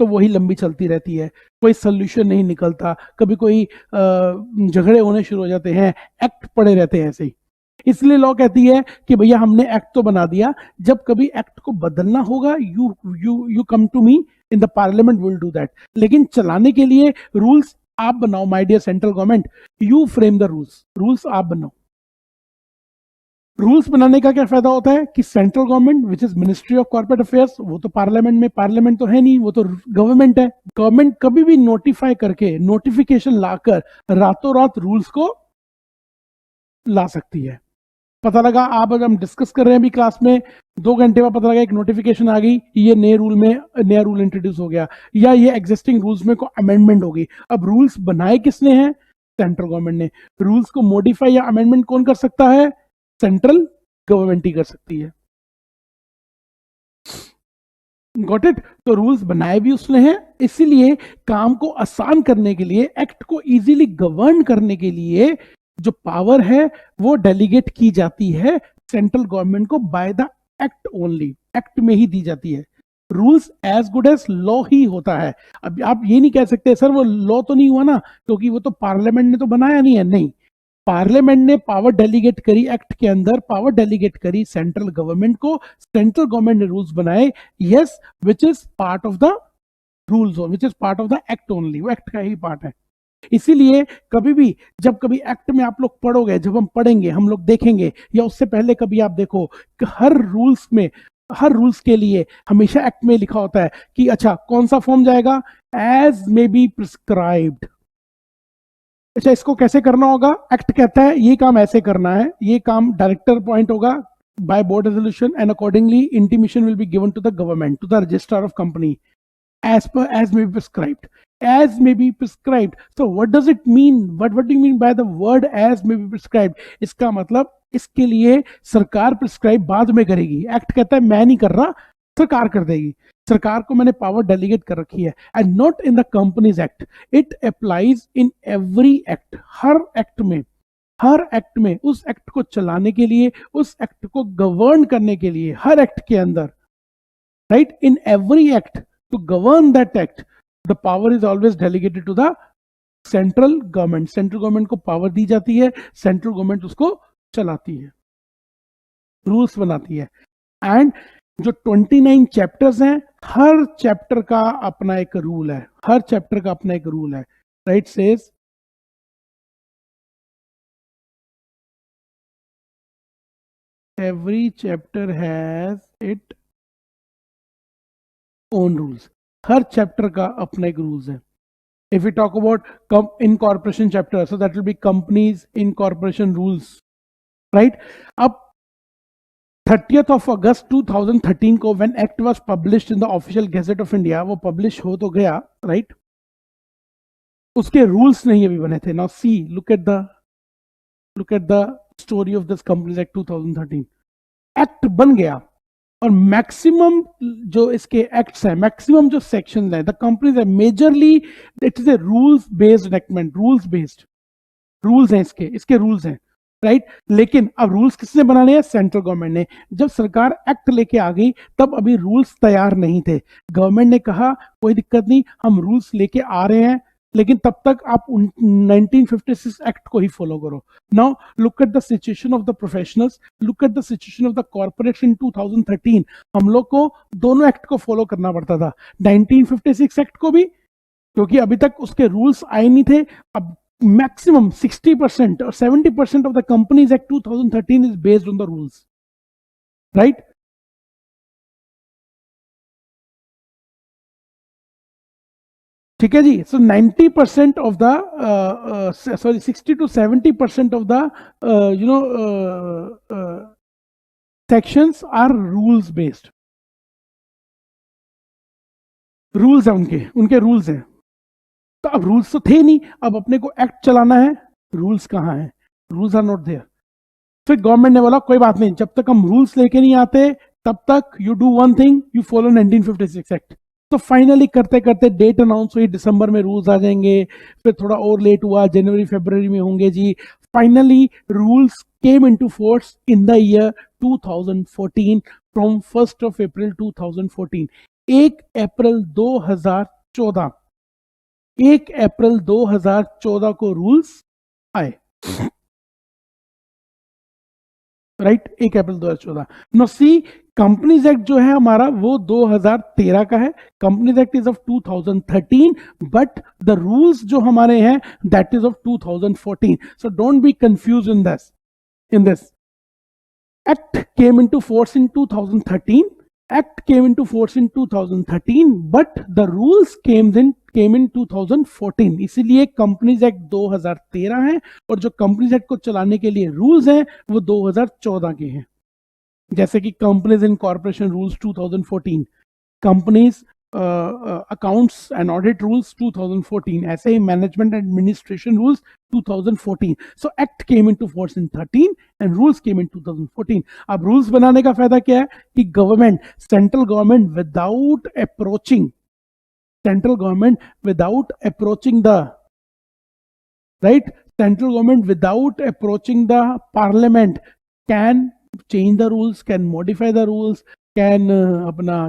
तो वही लंबी चलती रहती है, कोई सोल्यूशन नहीं निकलता, कभी कोई झगड़े होने शुरू हो जाते हैं, एक्ट पड़े रहते हैं ऐसे ही। इसलिए लॉ कहती है कि भैया हमने एक्ट तो बना दिया, जब कभी एक्ट को बदलना होगा you you you come to me, in the parliament will do that. लेकिन चलाने के लिए रूल्स आप बनाओ, my dear central government, you frame the rules आप बनाओ। रूल्स बनाने का क्या फायदा होता है कि central government which is ministry of corporate affairs, वो तो पार्लियामेंट में, पार्लियामेंट तो है नहीं, वो तो गवर्नमेंट है। गवर्नमेंट कभी भी नोटिफाई करके, नोटिफिकेशन लाकर रातों रात रूल्स को ला सकती है। पता लगा, आप हम डिस्कस कर रहे हैं अभी क्लास में, 2 घंटे में पता लगा एक नोटिफिकेशन आ गई, ये नए रूल में नया रूल इंट्रोड्यूस हो गया, या ये एग्जिस्टिंग रूल्स में कोई अमेंडमेंट हो गई। अब रूल्स बनाए किसने हैं? सेंट्रल गवर्नमेंट ने। रूल्स को मॉडिफाई या अमेंडमेंट कौन कर सकता है? सेंट्रल गवर्नमेंट ही कर सकती है। Got it? तो रूल्स बनाए भी उसने हैं, इसीलिए काम को आसान करने के लिए, एक्ट को इजीली गवर्न करने के लिए जो पावर है वो डेलीगेट की जाती है सेंट्रल गवर्नमेंट को by the act only, act में ही दी जाती है। Rules as good as law ही होता है। अब आप ये नहीं कह सकते सर वो लॉ तो नहीं हुआ ना, क्योंकि वो तो पार्लियामेंट ने तो बनाया नहीं है। नहीं, पार्लियामेंट ने पावर डेलीगेट करी, एक्ट के अंदर पावर डेलीगेट करी सेंट्रल गवर्नमेंट को, सेंट्रल गवर्नमेंट ने रूल्स बनाए, yes, which is part of the rules, which is part of the act only, वो एक्ट का ही पार्ट है। इसीलिए कभी भी जब कभी एक्ट में आप लोग पढ़ोगे, जब हम पढ़ेंगे, हम लोग देखेंगे, या उससे पहले कभी आप देखो कि हर रूल्स में, हर रूल्स के लिए हमेशा एक्ट में लिखा होता है कि अच्छा कौन सा फॉर्म जाएगा, एज मे बी प्रिस्क्राइब्ड। अच्छा इसको कैसे करना होगा? एक्ट कहता है ये काम ऐसे करना है, ये काम डायरेक्टर पॉइंट होगा by board resolution, and accordingly intimation will be given to the government, to the registrar of company, as per as may be prescribed. As may be prescribed, so what does it mean? What do you mean by the word as may be prescribed? इसका मतलब इसके लिए सरकार prescribe बाद में करेगी। Act कहता है मैं नहीं कर रहा, सरकार कर देगी। सरकार को मैंने पावर डेलीगेट कर रखी है, and not in the companies act, it applies in every act. Her act में, हर एक्ट में उस एक्ट को चलाने के लिए, उस एक्ट को गवर्न करने के लिए, हर एक्ट के अंदर, right, in every act to govern that act, the power is always delegated to the central government. Central government को पावर दी जाती है, सेंट्रल गवर्नमेंट उसको चलाती है, रूल्स बनाती है। एंड जो 29 चैप्टर्स हैं, हर चैप्टर का अपना एक रूल है, हर चैप्टर का अपना एक रूल है, right. Says every chapter has its own rules, हर चैप्टर का अपना एक रूल्स है। If we talk about incorporation chapter, so that will be companies incorporation rules, right? अब 30th of August 2013 को when act was published in the official gazette of India, वो publish हो तो गया, right? उसके rules नहीं अभी बने थे। Now see, look at the story of this Companies Act 2013. Act बन गया, और मैक्सिमम जो इसके एक्ट्स हैं, मैक्सिमम जो सेक्शंस हैं, द कंपनीज है majorly it is a rules based enactment, rules based rules हैं, इसके रूल्स हैं, राइट। लेकिन अब रूल्स किसने बनाने हैं? सेंट्रल गवर्नमेंट ने। जब सरकार एक्ट लेके आ गई तब अभी रूल्स तैयार नहीं थे। गवर्नमेंट ने कहा कोई दिक्कत नहीं, हम रूल्स लेके आ रहे हैं, लेकिन तब तक आप 1956 एक्ट को ही फॉलो करो। Now look at the situation of the professionals, look at the situation of the corporates in 2013। हम लोग को दोनों एक्ट को फॉलो करना पड़ता था, 1956 एक्ट को भी, क्योंकि अभी तक उसके रूल्स आए नहीं थे। अब maximum 60% or 70% of the Companies Act 2013 is based on the rules, right? ठीक है जी। so 90% of the sorry 60 to 70% of the sections are rules based, rules है, उनके रूल्स हैं। तो अब रूल्स तो थे नहीं, अब अपने को एक्ट चलाना है, रूल्स कहाँ है? Rules are not there. फिर गवर्नमेंट ने बोला कोई बात नहीं, जब तक हम रूल्स लेके नहीं आते तब तक you do one thing, you follow 1956 act. तो फाइनली करते करते डेट अनाउंस हुई, दिसंबर में रूल्स आ जाएंगे, फिर थोड़ा और लेट हुआ, जनवरी फरवरी में होंगे जी। Finally rules came into force in the year 2014 from 1st of April 2014। 1 April 2014, 1 April 2014 को रूल्स आए, right. 1 April 2014। No see, companies act जो है हमारा वो 2013 का है, companies act is of 2013, but the rules जो हमारे हैं that is of 2014। So don't be confuse in this. Act came into force in 2013, Act came into force in 2013, but the rules came in 2014। इसीलिए companies act 2013 है और जो companies act को चलाने के लिए रूल्स हैं वो 2014 के हैं। जैसे कि companies incorporation rules 2014, companies accounts and audit rules 2014, ऐसे ही management administration rules 2014। So act came into force in 13 and rules came in 2014। अब रूल्स बनाने का फायदा क्या है कि government, central government without approaching the right, central government without approaching the parliament can change the rules, can modify the rules, can अपना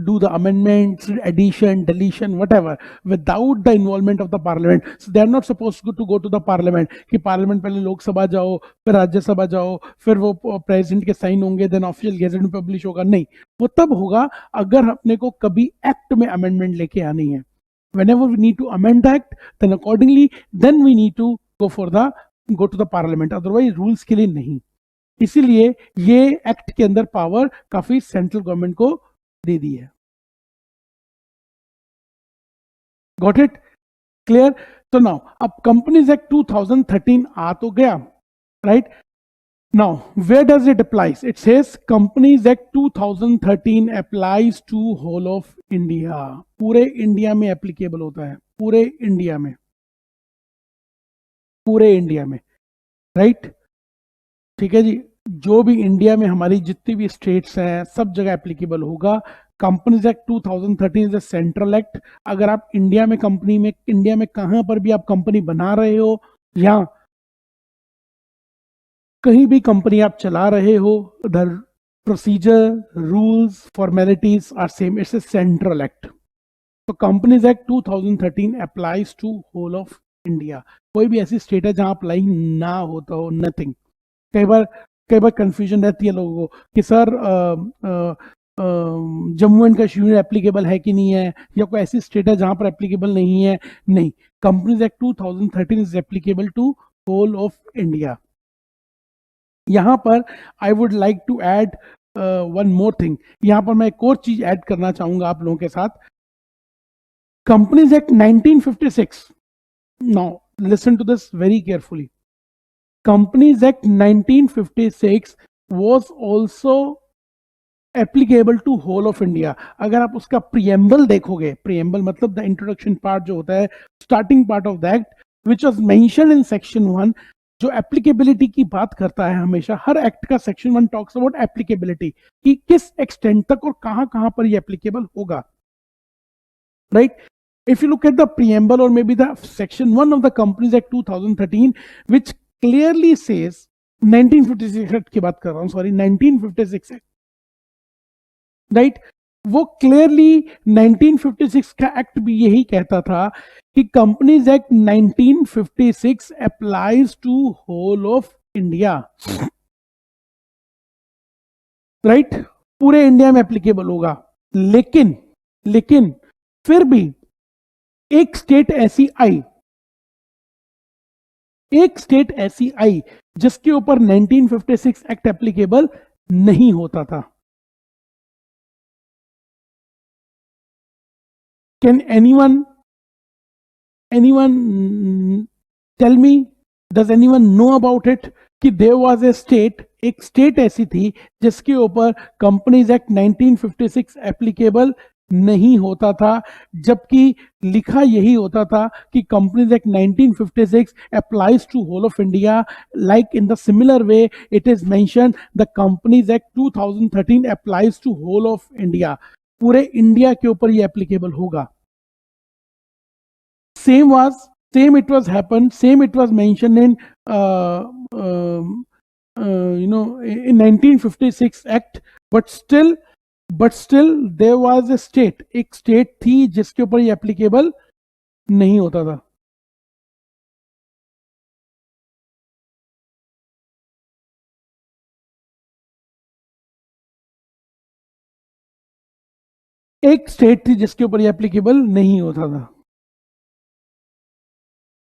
do the amendments, addition, deletion, whatever, without the involvement of the parliament. So they are not supposed to go to the parliament कि parliament पहले लोकसभा जाओ, फिर राज्यसभा जाओ, फिर वो president के sign होंगे, देन ऑफिशियल गेजेट में पब्लिश होगा। नहीं, वो तब होगा अगर अपने को कभी एक्ट में अमेंडमेंट लेके आनी है। whenever we need to amend the act, then accordingly then we need to go to the parliament, otherwise rules के लिए नहीं। इसीलिए ये एक्ट के अंदर पावर काफी सेंट्रल गवर्नमेंट को दे दी है। Got it? क्लियर? तो नाउ अब कंपनीज एक्ट 2013 आ तो गया, right. Now where does it applies? It says companies act 2013 applies to whole of India. पूरे इंडिया में एप्लीकेबल होता है, पूरे इंडिया में, राइट। ठीक है जी, जो भी इंडिया में हमारी जितनी भी स्टेट्स हैं सब जगह एप्लीकेबल होगा। Companies act 2013 is a central act. अगर आप इंडिया में कहां पर भी आप कंपनी बना रहे हो या कहीं भी कंपनी आप चला रहे हो, the procedure, rules, formalities are same. It's a central act. तो companies act 2013 applies to whole of India. कोई भी ऐसी स्टेट है जहां अप्लाई ना होता हो, नथिंग। कई बार कंफ्यूजन रहती है लोगों को कि sir Jammu and Kashmir applicable है कि नहीं है, या कोई ऐसी स्टेट है जहां पर एप्लीकेबल नहीं है। नहीं, companies act 2013 is applicable to whole of India. यहां पर I would like to add one more thing. यहां पर मैं एक और चीज ऐड करना चाहूंगा आप लोगों के साथ। Companies act 1956, now listen to this very carefully. Companies Act 1956 was also applicable to whole of India। अगर आप उसका preamble देखोगे, preamble मतलब the introduction part जो होता है, starting part of the act which was mentioned in section 1, जो applicability की बात करता है, हमेशा हर एक्ट का सेक्शन 1 टॉक्स अबाउट एप्लीकेबिलिटी, कि किस एक्सटेंट तक और कहां कहां पर ये एप्लीकेबल होगा, right? If you look at the preamble or maybe the section 1 of the Companies Act 2013, which clearly says, 1956 act की बात कर रहा हूं, सॉरी 1956 एक्ट, राइट? वो क्लियरली 1956 का एक्ट भी यही कहता था कि companies act 1956 applies to whole of India, right? पूरे इंडिया में एप्लीकेबल होगा। लेकिन फिर भी एक स्टेट ऐसी आई जिसके ऊपर 1956 एक्ट एप्लीकेबल नहीं होता था। Can anyone tell me, does anyone know about it, कि देयर वाज ए स्टेट, एक स्टेट ऐसी थी जिसके ऊपर कंपनीज एक्ट 1956 एप्लीकेबल नहीं होता था, जबकि लिखा यही होता था कि companies act 1956 applies to whole of India, like in the similar way it is mention the companies act 2013 applies to whole of India, पूरे इंडिया के ऊपर ये एप्लीकेबल होगा। same it was mentioned in in 1956 act, but still there was a state, एक state थी जिसके ऊपर ये एप्लीकेबल नहीं होता था। एक स्टेट थी जिसके ऊपर ये एप्लीकेबल नहीं होता था।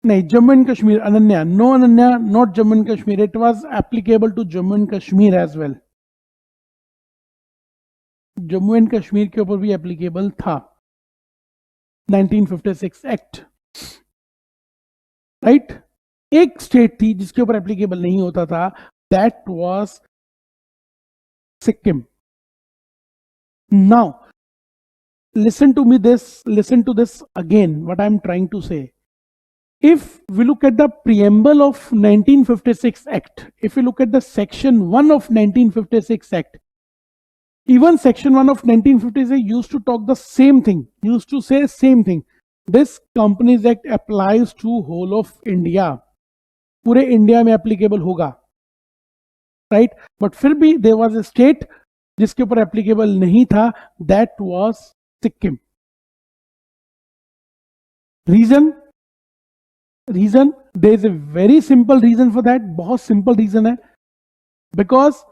नहीं, Jammu and Kashmir, Ananya, no Ananya, not Jammu and Kashmir, it was applicable to Jammu and Kashmir as well. Jammu and Kashmir के ऊपर भी एप्लीकेबल था 1956 एक्ट, राइट? एक स्टेट थी जिसके ऊपर एप्लीकेबल नहीं होता था, that was Sikkim. Now listen to this again, what I'm trying to say. If we look at the preamble of 1956 act, if we look at the section 1 of 1956 act, even section 1 of 1956 used to talk the same thing, used to say same thing, this companies act applies to whole of India, पूरे India में applicable होगा, right? But फिर भी there was a state जिसके ऊपर applicable नहीं था, that was Sikkim. Reason there is a very simple reason for that, बहुत simple reason है, because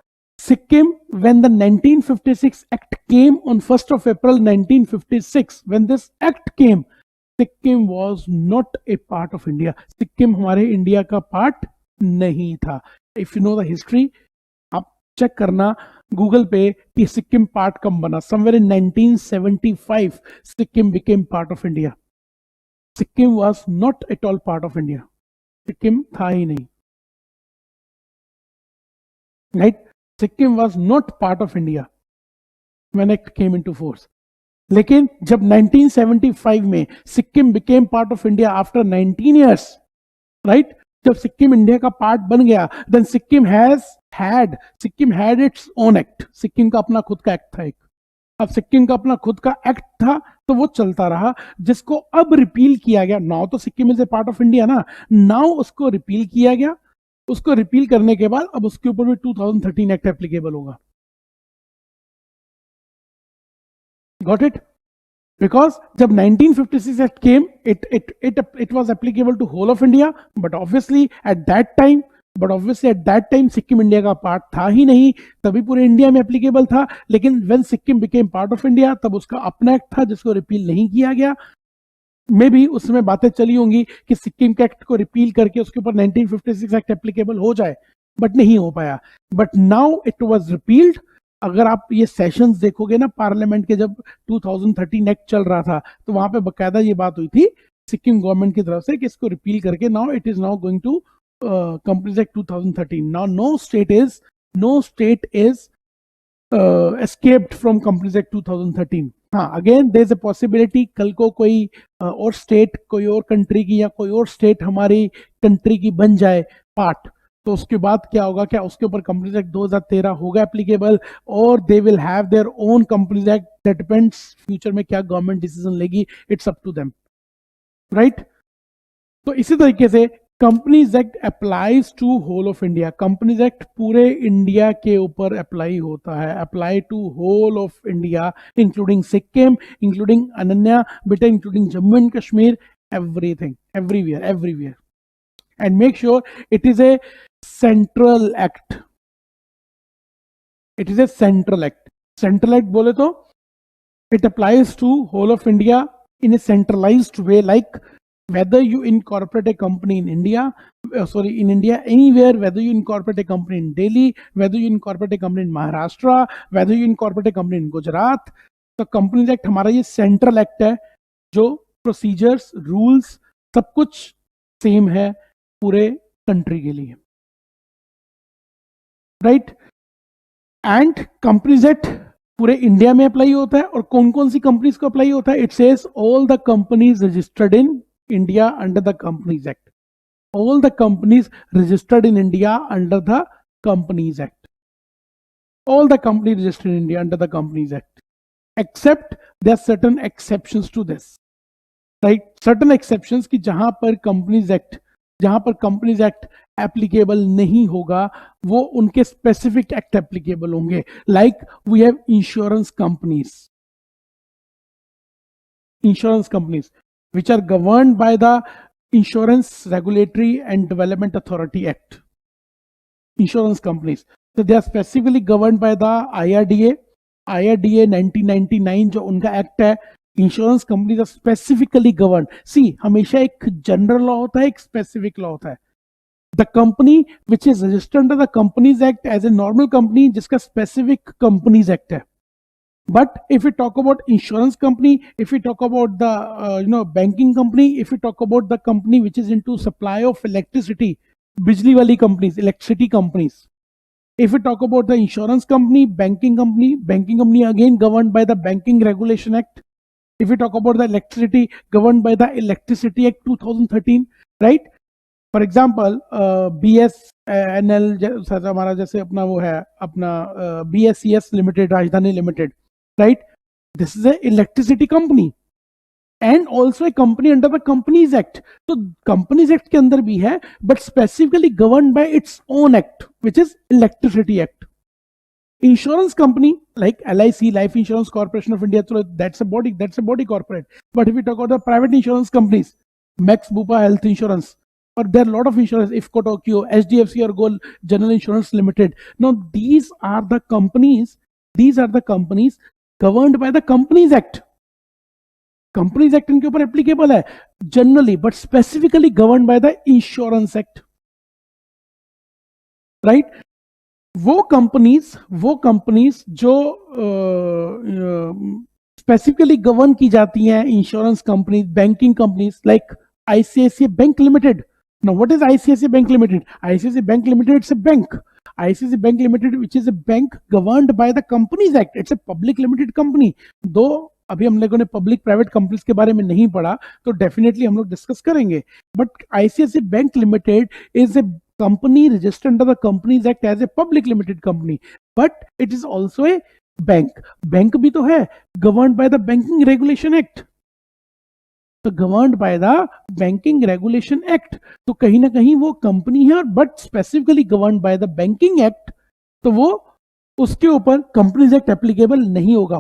Sikkim, when the 1956 act came on 1st of April 1956, when this act came, Sikkim was not a part of India, Sikkim हमारे India का part नहीं था। If you know the history, आप check करना Google पे कि Sikkim part कब बना। Somewhere in 1975 Sikkim became part of India. Sikkim was not at all part of India, Sikkim था ही नहीं, right? Sikkim was not part of India when act came into force. लेकिन जब 1975 में Sikkim became part of India after 19 years, right? जब Sikkim India का part बन गया, then Sikkim had its own act. Sikkim का अपना खुद का एक्ट था एक। अब सिक्किम का अपना खुद का एक्ट था तो वो चलता रहा, जिसको अब रिपील किया गया। नाउ तो Sikkim is a part of India ना, नाउ उसको रिपील किया गया। उसको रिपील करने के बाद अब उसके ऊपर भी 2013 एक्ट एप्लीकेबल होगा। Got it? Because जब 1956 Act came, it was applicable to whole of India, but obviously at that time Sikkim India का पार्ट था ही नहीं, तभी पूरे इंडिया में एप्लीकेबल था। लेकिन when Sikkim became part of India, तब उसका अपना एक्ट था जिसको रिपील नहीं किया गया। मे भी उसमें बातें चली होंगी कि सिक्किम के एक्ट को रिपील करके उसके ऊपर 1956 एक्ट एप्लीकेबल हो जाए, बट नहीं हो पाया। But now it was repealed. अगर आप ये सेशंस देखोगे ना पार्लियामेंट के, जब 2013 एक्ट चल रहा था तो वहां पे बकायदा ये बात हुई थी सिक्किम गवर्नमेंट की तरफ से कि इसको रिपील करके now it is now going to companies act 2013। Now no state is escaped from companies act 2013। हाँ, again there is a possibility कल को कोई और स्टेट, कोई और कंट्री की या कोई और स्टेट हमारी कंट्री की बन जाए, पार्ट, तो उसके बाद क्या होगा, क्या उसके ऊपर कंपनीज एक्ट 2013 होगा एप्लीकेबल, और they will have their own companies act, that depends future में क्या गवर्नमेंट डिसीजन लेगी, it's up to them, right. तो इसी तरीके से companies act applies to whole of India, companies act पूरे इंडिया के ऊपर अप्लाई होता है, apply to whole of India, including Sikkim, including Ananya बेटा, including Jammu and Kashmir, everything, everywhere, everywhere, and make sure it is a central act, it is a central act, central act बोले तो it applies to whole of India in a centralized way, like whether you incorporate a company in India, in India anywhere, whether you incorporate a company in Delhi, whether you incorporate a company in Maharashtra, whether you incorporate a company in Gujarat, तो companies act हमारा ये central act है, जो procedures, rules, सब कुछ same है पूरे country के लिए, राइट। एंड कंपनीज एक्ट पूरे इंडिया में अप्लाई होता है, और कौन कौन सी कंपनीज को अप्लाई होता है, it says all the companies registered in India under the companies act, all the companies registered in India under the companies act, all the companies registered in India under the Companies Act, except there are certain exceptions to this, right? Certain exceptions कि जहां पर companies act applicable नहीं होगा, वो उनके specific act applicable होंगे, like we have insurance companies which are governed by the Insurance Regulatory and Development Authority Act, insurance companies, so they are specifically governed by the IRDA 1999 जो उनका act है, insurance companies are specifically govern. See, हमेशा एक general law होता है, एक specific law होता है। The company which is registered under the companies act as a normal company, जिसका स्पेसिफिक कंपनीज एक्ट है। But if we talk about insurance company, if we talk about the banking company, if we talk about the company which is into supply of electricity, bijli wali companies, electricity companies. If we talk about the insurance company, banking company again governed by the Banking Regulation Act. If we talk about the electricity, governed by the Electricity Act 2013, right? For example, BSNL हमारा जैसे अपना वो है अपना BSES limited, राजधानी limited, right? This is a electricity company and also a company under the Companies Act. So Companies Act के अंदर भी है, but specifically governed by its own act, which is Electricity Act. Insurance company like LIC, Life Insurance Corporation of India, so that's a body corporate. But if we talk about the private insurance companies, Max Bupa Health Insurance, or there are a lot of insurance, IFCO Tokyo, HDFC or Gold General Insurance Limited. Now these are the companies governed by the Companies Act. Companies Act इनके ऊपर applicable है generally, but specifically govern by the insurance act, right? वो companies जो specifically govern की जाती हैं, insurance companies, banking companies, like ICICI Bank Limited. Now what is ICICI Bank Limited? ICICI Bank Limited, it's a bank. ICICI Bank Limited, which is a bank governed by the Companies Act. It's a public limited company. दो अभी हम लोगों ने public private companies के बारे में नहीं पढ़ा, तो डेफिनेटली हम लोग डिस्कस करेंगे। But ICICI Bank Limited is a company registered under the Companies Act as a public limited company, but it is also a bank. Bank भी तो है, governed by the Banking Regulation Act. तो governed by the banking regulation act, तो कहीं ना कहीं वो company है, but specifically governed by the banking act, तो वो उसके ऊपर कंपनीज एक्ट एप्लीकेबल नहीं होगा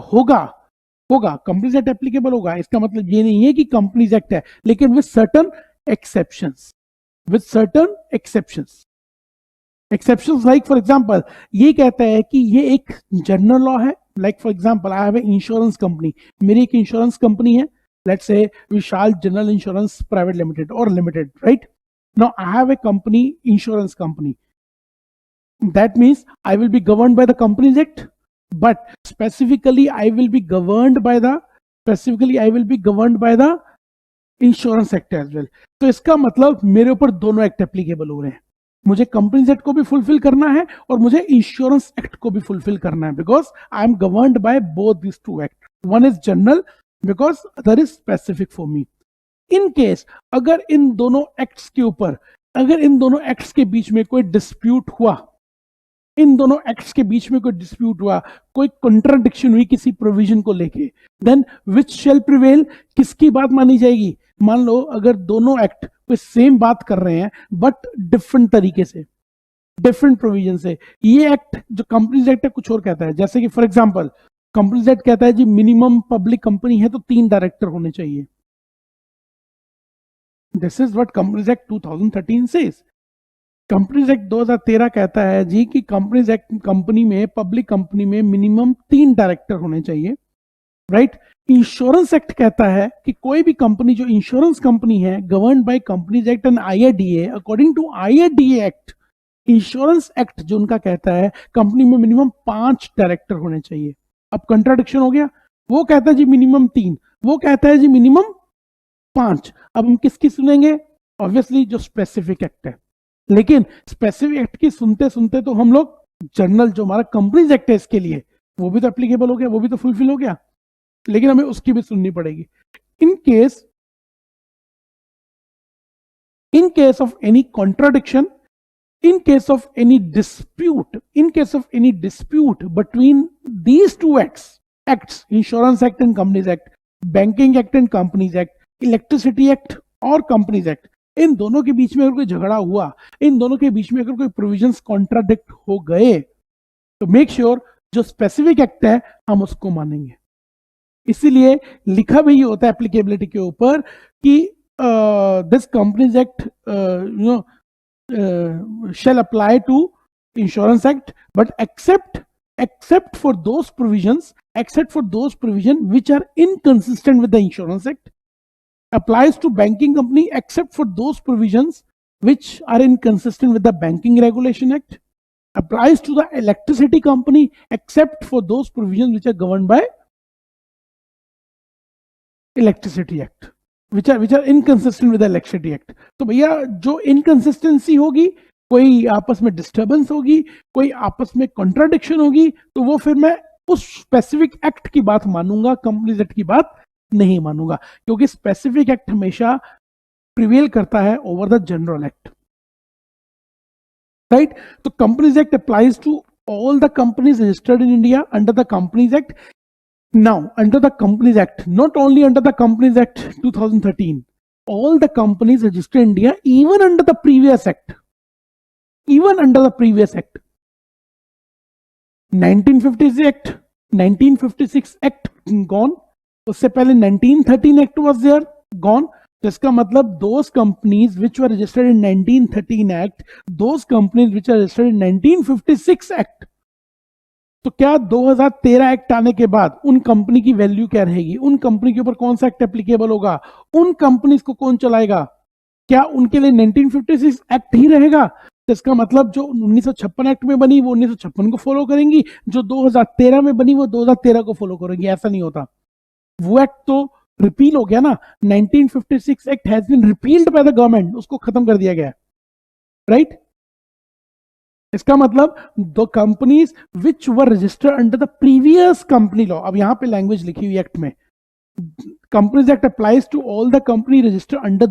कंपनीज एक्ट एप्लीकेबल होगा। इसका मतलब ये नहीं है कि कंपनीज एक्ट है, लेकिन with certain exceptions like for example ये कहता है कि ये एक जनरल लॉ है, like for example I have a insurance company, मेरी एक इंश्योरेंस कंपनी है, let's say Vishal General Insurance Private Limited or Limited, right? Now I have a company, insurance company. That means I will be governed by the Companies Act, but specifically I will be governed by the Insurance Act as well. तो इसका मतलब मेरे ऊपर दोनों act applicable हो रहे हैं, मुझे कंपनीज एक्ट को भी फुलफिल करना है और मुझे इंश्योरेंस एक्ट को भी फुलफिल करना है, because I am governed by both this two act. One is general because other is specific for me. In case अगर इन दोनों एक्ट्स के ऊपर अगर इन दोनों एक्ट्स के बीच में कोई डिस्प्यूट हुआ, इन दोनों एक्ट्स के बीच में कोई डिस्प्यूट हुआ, कोई कॉन्ट्राडिक्शन हुई किसी प्रोविजन को लेके, देन विच शेल प्रिवेल, किसकी बात मानी जाएगी? मान लो अगर दोनों एक्ट कोई सेम बात कर रहे हैं बट डिफरेंट तरीके से, डिफरेंट प्रोविजन से, ये एक्ट जो कंपनीज एक्ट है कुछ और कहता है, जैसे कि फॉर एग्जांपल कंपनीज एक्ट कहता है जी मिनिमम पब्लिक कंपनी है तो 3 डायरेक्टर होने चाहिए। This is what companies act 2013 says. Companies act 2013 कहता है जी कि कंपनीज एक्ट कंपनी में, पब्लिक कंपनी में मिनिमम 3 डायरेक्टर होने चाहिए, राइट। इंश्योरेंस एक्ट कहता है कि कोई भी कंपनी जो इंश्योरेंस कंपनी है govern by companies act and IRDA, according to IRDA act, insurance act जो उनका कहता है कंपनी में मिनिमम 5 डायरेक्टर होने चाहिए। अब कंट्राडिक्शन हो गया, वो कहता है जी मिनिमम 3, वो कहता है जी मिनिमम 5। अब हम किसकी सुनेंगे? ऑब्वियसली जो स्पेसिफिक एक्ट है। लेकिन स्पेसिफिक एक्ट की सुनते सुनते तो हम लोग जनरल जो हमारा कंपनीज एक्ट है इसके लिए, वो भी तो एप्लीकेबल हो गया, वो भी तो फुलफिल हो गया, लेकिन हमें उसकी भी सुननी पड़ेगी। In case of any contradiction, in case of any dispute between these two acts, insurance act and companies act, banking act and companies act, electricity act और companies act, इन दोनों के बीच में अगर कोई झगड़ा हुआ, इन दोनों के बीच में अगर कोई प्रोविजंस कॉन्ट्राडिक्ट हो गए, तो मेक श्योर जो स्पेसिफिक एक्ट है हम उसको मानेंगे। इसीलिए लिखा भी ये होता है एप्लीकेबिलिटी के ऊपर कि this companies act shall apply to insurance act, but except for those provisions which are inconsistent with the insurance act, applies to banking company except for those provisions which are inconsistent with the banking regulation act, applies to the electricity company except for those provisions which are governed by electricity act, which are inconsistent with the electricity act। तो भैया जो inconsistency होगी, कोई आपस में disturbance होगी, कोई आपस में कॉन्ट्राडिक्शन होगी, तो वो फिर मैं उस स्पेसिफिक एक्ट की बात मानूंगा, कंपनीज एक्ट की बात नहीं मानूंगा, क्योंकि स्पेसिफिक एक्ट हमेशा प्रिवेल करता है over the general act, right. तो companies act applies to all the companies registered in India under the companies act. Now, under the Companies Act, not only under the Companies Act 2013, all the companies registered in India, even under the previous act, 1956 Act, 1956 Act gone, उससे पहले 1913 Act was there, gone। तो इसका मतलब those companies which were registered in 1913 Act, those companies which are registered in 1956 Act, तो क्या 2013 act आने के बाद उन कंपनी की वैल्यू क्या रहेगी? उन कंपनी के ऊपर कौन सा एक्ट एप्लीकेबल होगा? उन कंपनीज को कौन चलाएगा? क्या उनके लिए 1956 एक्ट ही रहेगा? तो इसका मतलब जो 1956 एक्ट में बनी वो 1956 को फॉलो करेंगी, जो 2013 में बनी वो 2013 को फॉलो करेंगी। ऐसा नहीं होता, वो एक्ट तो रिपील हो गया ना। 1956 act has been repealed by the government, उसको खत्म कर दिया गया, राइट। इसका मतलब the companies which were registered under the previous company law, अब यहां पे लैंग्वेज लिखी हुई एक्ट में, companies act applies to all the company registered under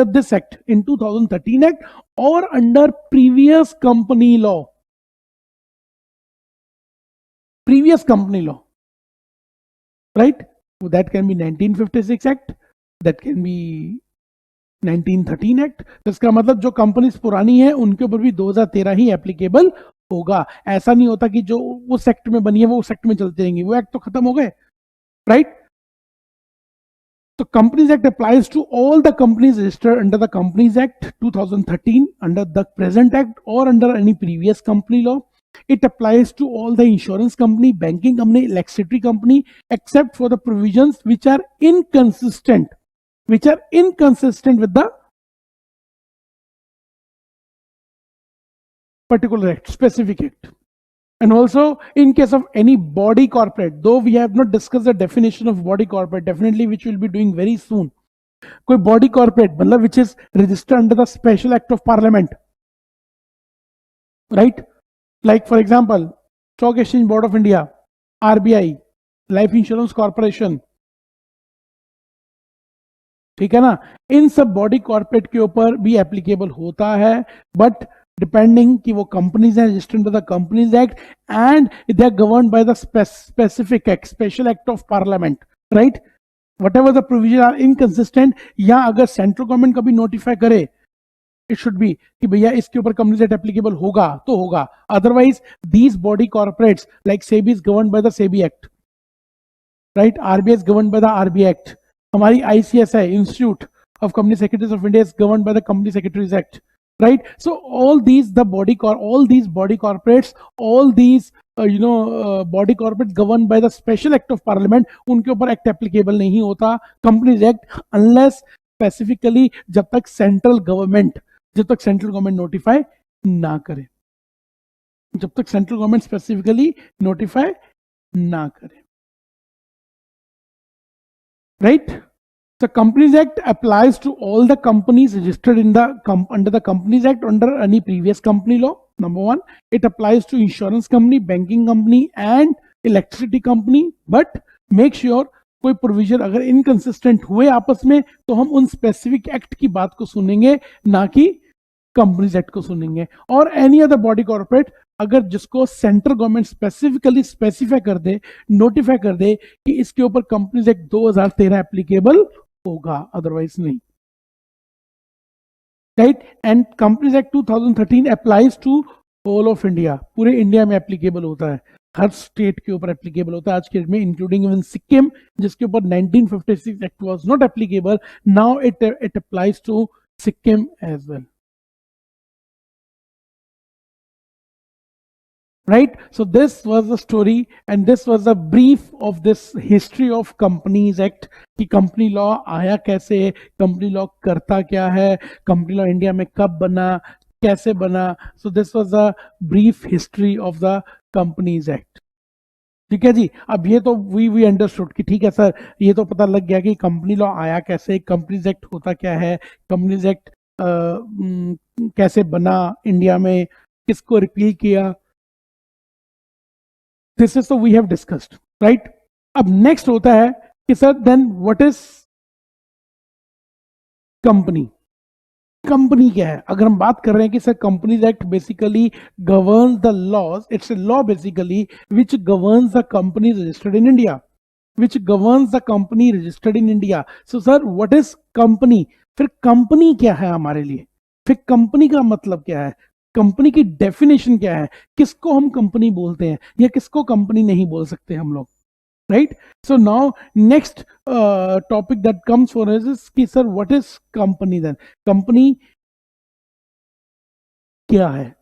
this act in 2013 act और under previous company law, right. That can be 1956 act, that can be 1913 act. तो इसका मतलब जो कंपनीज पुरानी है उनके ऊपर भी 2013 ही एप्लीकेबल होगा। ऐसा नहीं होता कि जो उस एक्ट में बनी है वो उस एक्ट में चलते रहेंगे, वो एक्ट तो खत्म हो गए, राइट। तो companies act applies to all the companies registered under the companies act 2013 under the present act और under any previous company law. It applies to all the insurance company, banking company, electricity company, except for the provisions which are inconsistent with the particular act, specific act. And also in case of any body corporate, though we have not discussed the definition of body corporate, definitely which we'll be doing very soon. कोई body corporate मतलब which is registered under the special act of parliament, right? Like for example, Stock Exchange Board of India, RBI, Life Insurance Corporation, ठीक है ना। इन सब body corporate के ऊपर भी applicable होता है, बट डिपेंडिंग कि वो कंपनीज हैं registered under the companies act and they are governed by the specific act, special act of parliament, right. whatever the provision are inconsistent, या अगर सेंट्रल गवर्नमेंट कभी नोटिफाई करे, इट शुड बी कि भैया इसके ऊपर कंपनीज एक्ट एप्लीकेबल होगा तो होगा, otherwise these body corporates like SEBI is governed by the SEBI act, right. RBI is governed by the RBI act, हमारी ICSI institute of company secretaries of India is governed by the company secretaries act, right? So all these body corporates, all these body corporates governed by the special act of parliament, उनके ऊपर act applicable नहीं होता companies act, unless specifically जब तक central government notify ना करे, जब तक सेंट्रल गवर्नमेंट स्पेसिफिकली नोटिफाई ना करे, right. The Companies Act applies to all the companies registered in the under the Companies Act under any previous company law. Number one, it applies to insurance company, banking company and electricity company. But make sure कोई provision अगर inconsistent हुए आपस में तो हम उन specific act की बात को सुनेंगे, ना कि कंपनीज एक्ट को सुनेंगे। और एनी अदर बॉडी कॉर्पोरेट अगर जिसको सेंट्रल गवर्नमेंट स्पेसिफिकली स्पेसिफाई कर दे, नोटिफाई कर दे कि इसके ऊपर कंपनीज एक्ट 2013 एप्लीकेबल होगा, अदरवाइज नहीं, right. And companies act 2013 applies to whole of India, पूरे इंडिया में एप्लीकेबल होता है, हर स्टेट के ऊपर एप्लीकेबल होता है आज के डेट में, इंक्लूडिंग इवन सिक्किम जिसके ऊपर 1956 act was not applicable, now it applies to Sikkim as well, right? So this was the story and this was a brief of this history of Companies Act कि company law आया कैसे, company law करता क्या है, company law India में कब बना, कैसे बना। So this was a brief history of the companies act, ठीक है जी। अब ये तो वी अंडरस्टूड कि ठीक है सर, ये तो पता लग गया कि कंपनी लॉ आया कैसे, कंपनीज एक्ट होता क्या है, कंपनीज एक्ट कैसे बना इंडिया में, किसको रिपील किया, this is so we have discussed, right? अब next होता है कि sir then what is company? Company क्या है? अगर हम बात कर रहे हैं कि sir companies act basically governs the laws, it's a law basically which governs the company registered in India, which governs the company registered in India. So sir what is company? फिर कंपनी क्या है हमारे लिए, फिर company का मतलब क्या है, कंपनी की डेफिनेशन क्या है, किसको हम कंपनी बोलते हैं या किसको कंपनी नहीं बोल सकते हम लोग, right. So now next topic that comes for us is कि sir what is company then, company क्या है,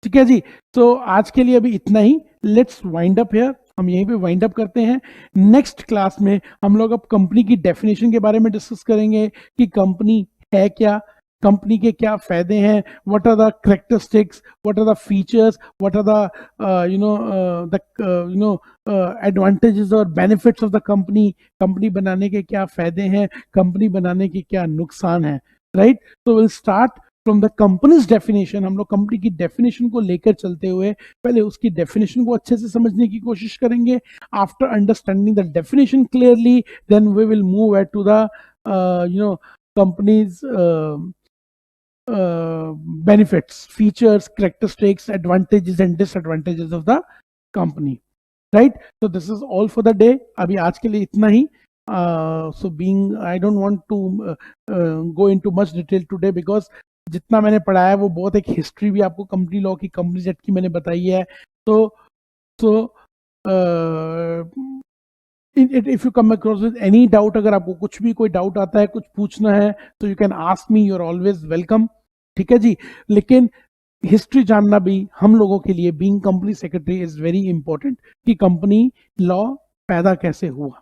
ठीक है जी। तो आज के लिए अभी इतना ही, लेट्स वाइंड अप हियर, हम यहीं पे वाइंड अप करते हैं। नेक्स्ट क्लास में हम लोग अब कंपनी की डेफिनेशन के बारे में डिस्कस करेंगे कि कंपनी है क्या, कंपनी के क्या फायदे हैं, what are the characteristics, what are the features, what are the advantages और benefits of the company, company बनाने के क्या फायदे हैं, कंपनी बनाने के क्या नुकसान है, राइट। तो will start from the companies definition, हम लोग कंपनी की डेफिनेशन को लेकर चलते हुए पहले उसकी डेफिनेशन को अच्छे से समझने की कोशिश करेंगे। After understanding the definition clearly then we will move at to the companies benefits, features, characteristics, advantages and disadvantages of the company, right? So this is all for the day, अभी आज के लिए इतना ही। So being I don't want to go into much detail today because जितना मैंने पढ़ाया वो बहुत एक हिस्ट्री भी आपको कंपनी लॉ की, कंपनीज एक्ट की मैंने बताई है। तो if you come across with any doubt, अगर आपको कुछ भी कोई डाउट आता है, कुछ पूछना है तो you can ask me, you are always welcome, ठीक है जी। लेकिन हिस्ट्री जानना भी हम लोगों के लिए being company secretary is very important कि कंपनी लॉ पैदा कैसे हुआ,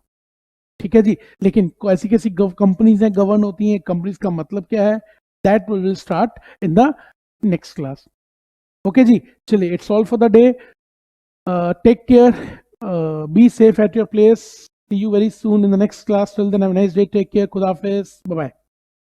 ठीक है जी। लेकिन ऐसी कैसी कंपनीज हैं, गवर्न होती हैं, कंपनीज का मतलब क्या है, that will start in the next class, okay जी। चलिए, it's all for the day, take care, be safe at your place, see you very soon in the next class, till then have a nice day, take care, Khuda Hafiz, bye bye.